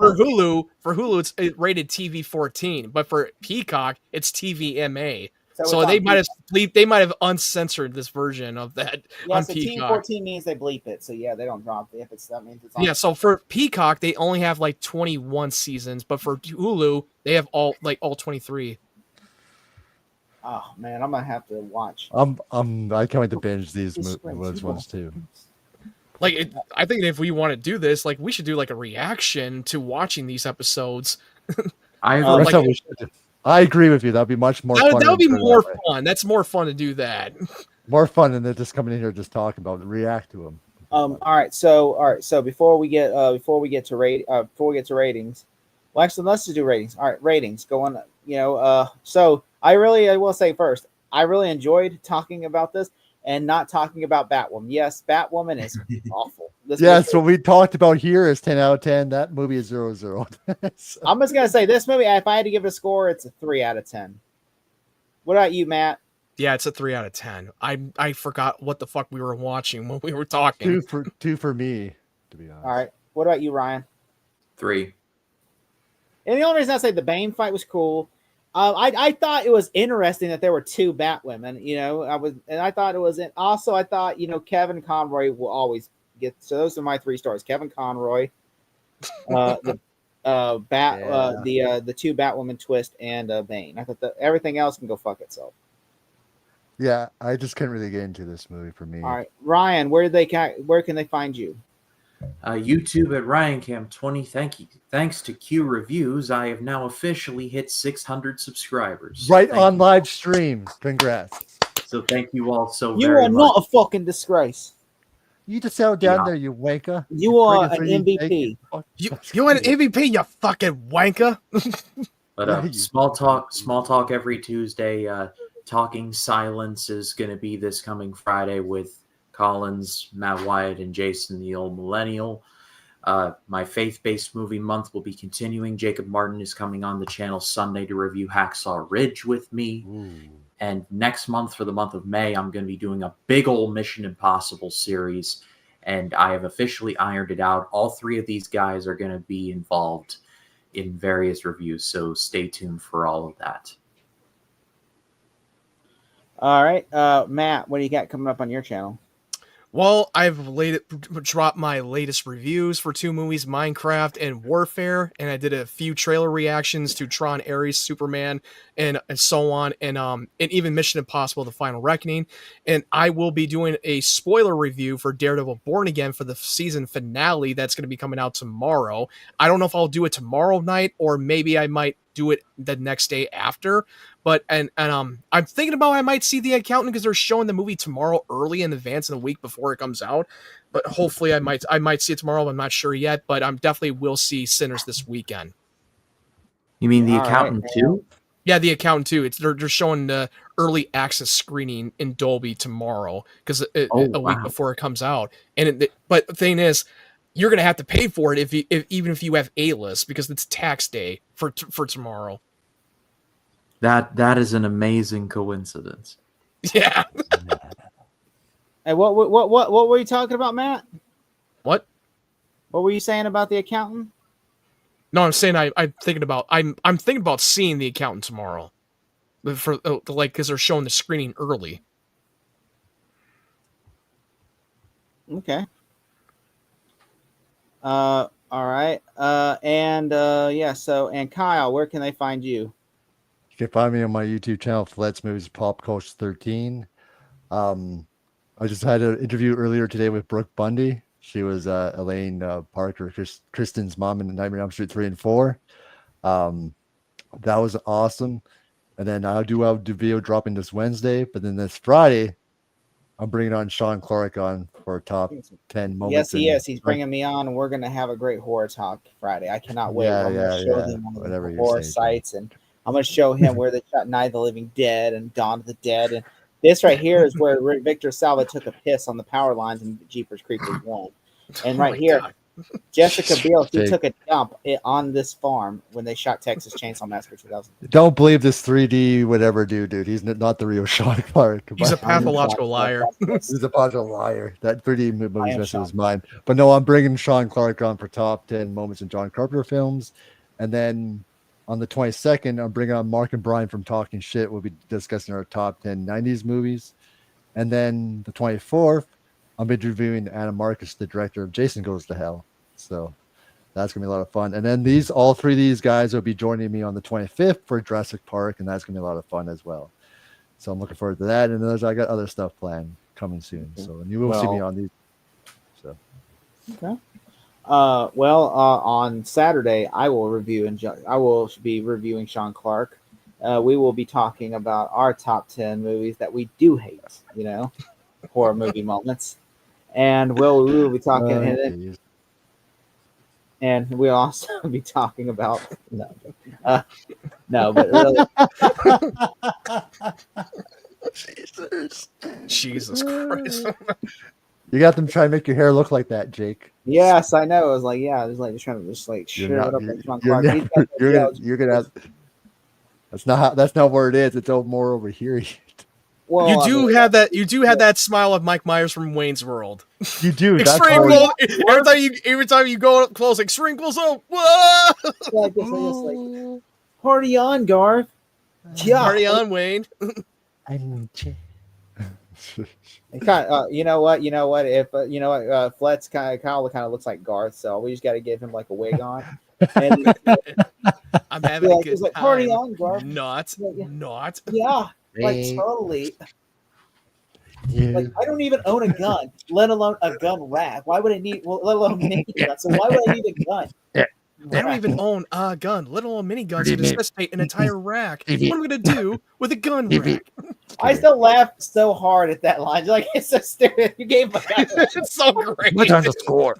for Hulu, it's rated TV 14, but for Peacock, it's TVMA. So they might have uncensored this version of that on so Peacock. TV 14 means they bleep it. So yeah, they don't drop it. That means it's on. Yeah, so for Peacock, they only have like 21 seasons, but for Hulu, they have all 23. Oh man, I'm gonna have to watch. I can't wait to binge these ones too. I think if we want to do this, we should do like a reaction to watching these episodes. I agree with you. That'd be much more fun. That would be more fun. That's more fun to do that. More fun than just coming in here just talking about it, react to them. All right. So before we get to ratings, well, actually, let's just do ratings. All right, ratings. Go on. So I will say first, I really enjoyed talking about this and not talking about Batwoman. Yes, Batwoman is awful. Yes, what we talked about here is 10 out of 10. That movie is 0-0. So. I'm just gonna say this movie, if I had to give it a score, it's a 3 out of 10. What about you, Matt? Yeah, it's a 3 out of 10. I forgot what the fuck we were watching when we were talking. Two for me, to be honest. All right. What about you, Ryan? 3. And the only reason I say the Bane fight was cool. I thought it was interesting that there were 2 Batwomen. I thought it was. Also, I thought Kevin Conroy will always get. So those are my 3 stars: Kevin Conroy, the 2 Batwoman twist, and Bane. I thought that everything else can go fuck itself. Yeah, I just couldn't really get into this movie for me. All right, Ryan, where can they find you? YouTube at RyanCam20. Thanks to Q Reviews, I have now officially hit 600 subscribers. Right on live stream. Congrats. So thank you all so very much. You are not a fucking disgrace. You just sat down there, you wanker. You are an MVP. You an MVP, you fucking wanker. But small talk every Tuesday. Talking Silence is going to be this coming Friday with Collins, Matt Wyatt, and Jason, the old millennial. My faith-based movie month will be continuing. Jacob Martin is coming on the channel Sunday to review Hacksaw Ridge with me. Ooh. And next month, for the month of May, I'm going to be doing a big old Mission Impossible series. and I have officially ironed it out. All 3 of these guys are going to be involved in various reviews, so stay tuned for all of that. All right, Matt, what do you got coming up on your channel? Well, I've dropped my latest reviews for 2 movies, Minecraft and Warfare, and I did a few trailer reactions to Tron, Ares, Superman, and so on, and even Mission Impossible: The Final Reckoning. And I will be doing a spoiler review for Daredevil: Born Again for the season finale that's going to be coming out tomorrow. I don't know if I'll do it tomorrow night, or maybe I might do it the next day after. But I'm thinking about I might see The Accountant because they're showing the movie tomorrow early in advance in the week before it comes out. But hopefully I might see it tomorrow. I'm not sure yet, but I'm definitely will see Sinners this weekend. You mean The Accountant too? Yeah, The Accountant too. They're showing the early access screening in Dolby tomorrow because a week before it comes out. But the thing is, you're gonna have to pay for it even if you have A-list because it's tax day for tomorrow. That is an amazing coincidence. Yeah. Hey, what were you talking about, Matt? What? What were you saying about The Accountant? No, I'm saying I'm thinking about seeing The Accountant tomorrow, for because they're showing the screening early. Okay. All right. And Kyle, where can they find you? You can find me on my YouTube channel, Let's Movies Pop Culture 13. I just had an interview earlier today with Brooke Bundy. She was Elaine Parker, Kristen's mom in Nightmare on Elm Street 3 and 4. That was awesome. And then I do have the video dropping this Wednesday, but then this Friday, I'm bringing on Sean Clark on for top 10 moments. Yes, he is. He's bringing me on, and we're going to have a great horror talk Friday. I cannot wait. I'm going to show them on the horror sites, and I'm going to show him where they shot Night of the Living Dead and Dawn of the Dead. And this right here is where Victor Salva took a piss on the power lines in Jeepers Creepers 1. And right here, God. Jessica Biel, she took a dump on this farm when they shot Texas Chainsaw Massacre 2000. Don't believe this 3D whatever dude. He's not the real Sean Clark. He's a pathological liar. He's a pathological liar. That 3D movie's messing his mind. But no, I'm bringing Sean Clark on for top 10 moments in John Carpenter films. And then on the 22nd, I'm bringing on Mark and Brian from Talking Shit. We'll be discussing our top 10 90s movies. And then the 24th, I'm interviewing Anna Marcus, the director of Jason Goes to Hell. So that's going to be a lot of fun. And then all 3 of these guys will be joining me on the 25th for Jurassic Park, and that's going to be a lot of fun as well. So I'm looking forward to that. And I got other stuff planned coming soon. So and you will see me on these. So okay. On Saturday, I will be reviewing Sean Clark. We will be talking about our top 10 movies that we do hate, horror movie moments. And we will be talking, and we'll also be talking about no, but really, Jesus Christ! You got them trying to make your hair look like that, Jake. Yes, I know. I was like, yeah, just trying to shit it up like Sean Clark. You're gonna have, that's not where it is. It's more over here. Well, you do have that smile of Mike Myers from Wayne's World. You do. Extreme close. Every time you go up close, extreme close up. Like party on, Garth. Yeah, party on, Wayne. I'm you know what? If Flet's Kyle kind of looks like Garth, so we just got to give him like a wig on. And I'm having a good time. Party on, Garth. Not. Yeah. Like totally. Yeah. Like I don't even own a gun, let alone a gun rack. Why would I need? Well, let alone a minigun. So why would I need a gun? Yeah. They don't even own a gun, let alone miniguns to necessitate an entire rack. What am I gonna do with a gun rack? I still laugh so hard at that line. Like it's so stupid. You gave my gun. It's so great. What's on the score?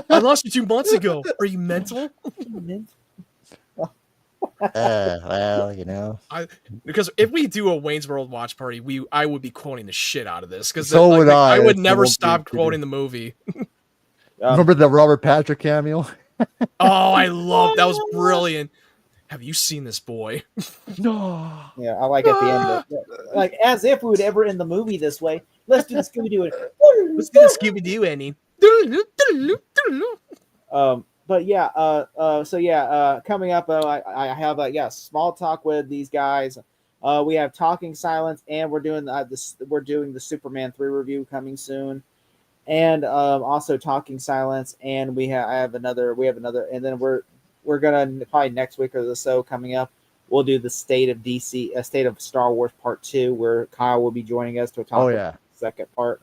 I lost you 2 months ago. Are you mental? Well, because if we do a Wayne's World watch party, I would be quoting the shit out of this because so would I. I would never stop quoting the movie. Remember the Robert Patrick cameo? Oh, I love that. Was brilliant. Have you seen this boy? No. Yeah, I like at the end, like as if we would ever end the movie this way. Let's do the Scooby Doo. Let's do the Scooby Doo, Annie. But yeah, coming up, I have small talk with these guys. We have Talking Silence, and we're doing the Superman 3 review coming soon, and also Talking Silence, and we have another, and then we're gonna probably next week or so coming up. We'll do the State of DC, State of Star Wars Part 2, where Kyle will be joining us to talk about the second part.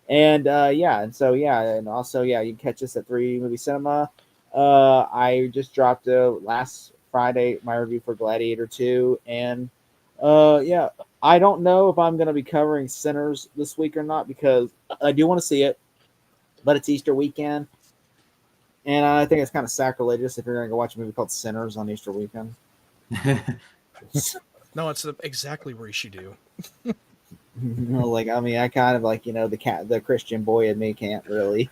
And and also you can catch us at 3 Movie Cinema. I just dropped last Friday my review for Gladiator 2, and I don't know if I'm going to be covering Sinners this week or not, because I do want to see it, but it's Easter weekend, and I think it's kind of sacrilegious if you're going to go watch a movie called Sinners on Easter weekend. No, it's exactly where you should do. I kind of the Christian boy in me can't really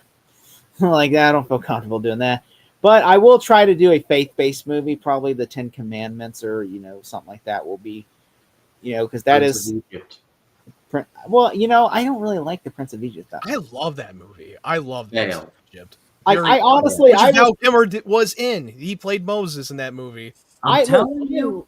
I don't feel comfortable doing that. But I will try to do a faith-based movie, probably the 10 Commandments or, something like that will be, because that Prince is... of Egypt. Well, I don't really like the Prince of Egypt. I love that movie. I love Prince of Egypt. I honestly... Val Kilmer was in. He played Moses in that movie. I'm telling you.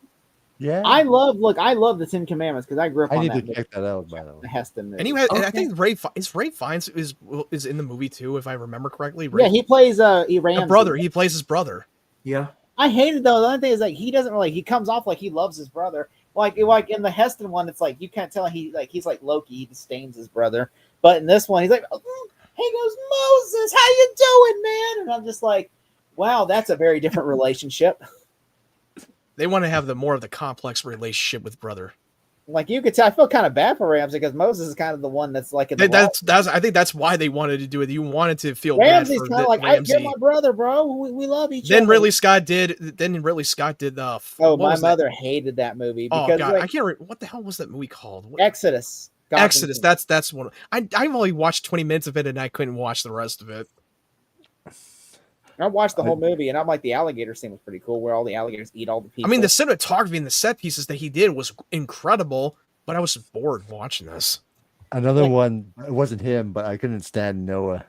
Yeah, I love the 10 Commandments because I grew up on that. I need to check that out, by the way. The Heston movie. And I think Ray Fiennes is in the movie too, if I remember correctly. He plays Ramsey. Brother. He plays his brother. Yeah. I hate it though. The only thing is he doesn't really. He comes off like he loves his brother. Like in the Heston one, it's like you can't tell he's like Loki. He disdains his brother. But in this one, he's like, he goes, Moses, how you doing, man? And I'm just like, wow, that's a very different relationship. They want to have more of the complex relationship with brother. Like you could tell, I feel kind of bad for Ramsey because Moses is kind of the one that's like in the I think that's why they wanted to do it. You wanted to feel Ramsey's bad for kind of like, Ramsey. you're my brother, bro. We love each other. Then Ridley Scott did the. My mother hated that movie because God, I can't. What the hell was that movie called? Exodus. Exodus. That's one. I've only watched 20 minutes of it and I couldn't watch the rest of it. I watched the whole movie, and I'm like, the alligator scene was pretty cool, where all the alligators eat all the people. I mean, the cinematography and the set pieces that he did was incredible, but I was bored watching this. Another one, it wasn't him, but I couldn't stand Noah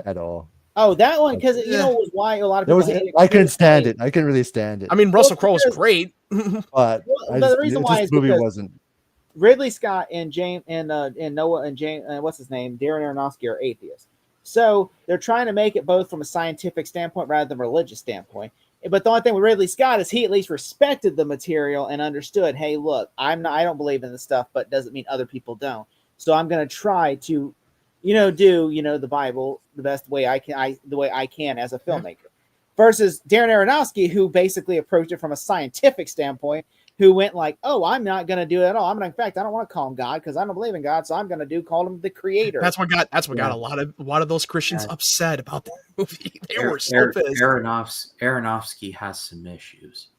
at all. Oh, that one, because was why a lot of people I couldn't stand it. I couldn't really stand it. I mean, Russell Crowe was great, but the reason why this movie wasn't. Ridley Scott and Noah and James, what's his name, Darren Aronofsky are atheists. So they're trying to make it both from a scientific standpoint rather than a religious standpoint. But the only thing with Ridley Scott is he at least respected the material and understood, hey, look, I don't believe in this stuff, but doesn't mean other people don't. So I'm going to try to, do the Bible the best way I can as a filmmaker. Versus Darren Aronofsky, who basically approached it from a scientific standpoint, who went like, oh, I'm not going to do it at all. In fact, I don't want to call him God because I don't believe in God, so I'm going to call him the creator. That's what got a lot of those Christians upset about the movie. They were so pissed. Aronofsky has some issues.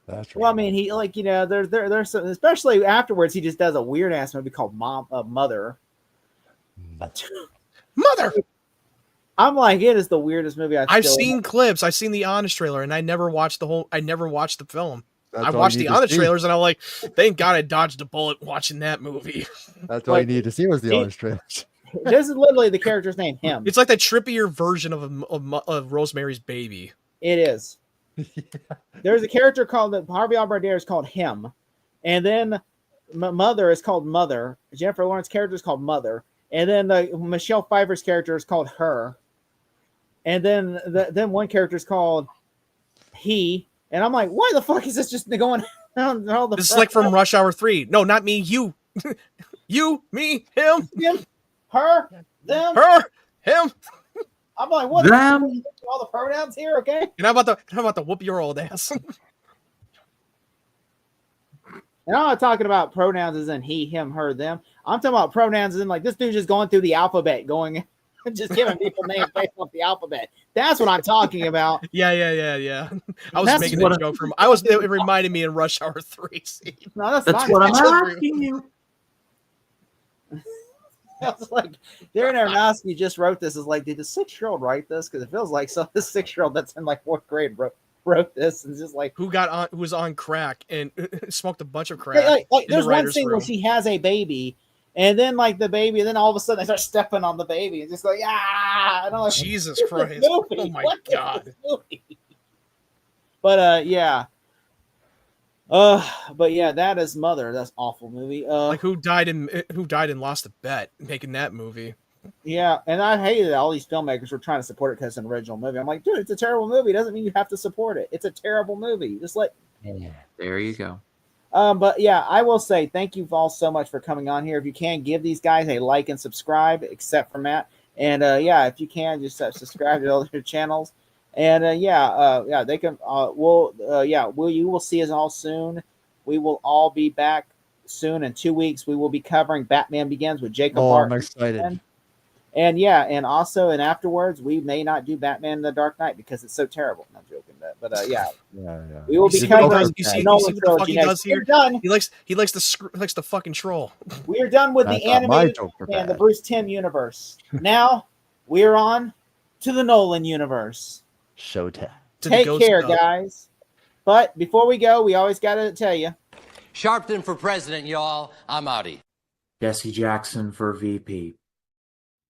That's right. Well, I mean, he there's some, especially afterwards, he just does a weird ass movie called Mother. Mother. I'm like, it is the weirdest movie I've seen clips. I've seen the honest trailer, and I never watched the film. I watched the other trailers and I'm like, thank God I dodged a bullet watching that movie. That's all you needed to see was the honest trailers. This is literally the character's name, him. It's like that trippier version of Rosemary's Baby. It is. There's a character called Harvey Albardier is called him, and then Mother is called Mother. Jennifer Lawrence's character is called Mother, and then Michelle Pfeiffer's character is called Her, and then one character is called He. And I'm like, why the fuck is this just going on all the? This is like from Rush Hour 3. No, not me. You, you, me, him, her, them, her, him. I'm like, what? Them. All the pronouns here, okay? And how about the whoop your old ass? And I'm not talking about pronouns as in he, him, her, them. I'm talking about pronouns as in like this dude just going through the alphabet, just giving people names based off the alphabet. That's what I'm talking about. Yeah. I was making that joke from. It reminded me in Rush Hour 3 scene. No, that's what I'm asking you. I was like, Darren Aronofsky just wrote this. Is like, did the 6-year-old write this? Because it feels like the 6-year-old that's in like 4th grade wrote this, and it's just like who was on crack and smoked a bunch of crack. Like there's one scene where she has a baby. And then like the baby, and then all of a sudden they start stepping on the baby and just like and I'm like, Jesus Christ! Oh my God! But yeah. But yeah, that is Mother. That's an awful movie. Like who died and lost a bet making that movie? Yeah, and I hated that all these filmmakers were trying to support it because it's an original movie. I'm like, dude, it's a terrible movie. It doesn't mean you have to support it. It's a terrible movie. Just let. There you go. But yeah, I will say thank you all so much for coming on here. If you can, give these guys a like and subscribe, except for Matt. And yeah, if you can, just subscribe to all their channels. And yeah, they can. You will see us all soon. We will all be back soon in 2 weeks. We will be covering Batman Begins with Jacob. I'm excited. And yeah, and also, and afterwards, we may not do Batman the Dark Knight because it's so terrible. I'm joking, but yeah, we will be covering Nolan trilogy next. We're done. He likes the fucking troll. We are done with the animated and the Bruce Timm universe. Now we are on to the Nolan universe. Showtime. Take care, guys. But before we go, we always got to tell you. Sharpton for president, y'all. I'm outie. Jesse Jackson for VP.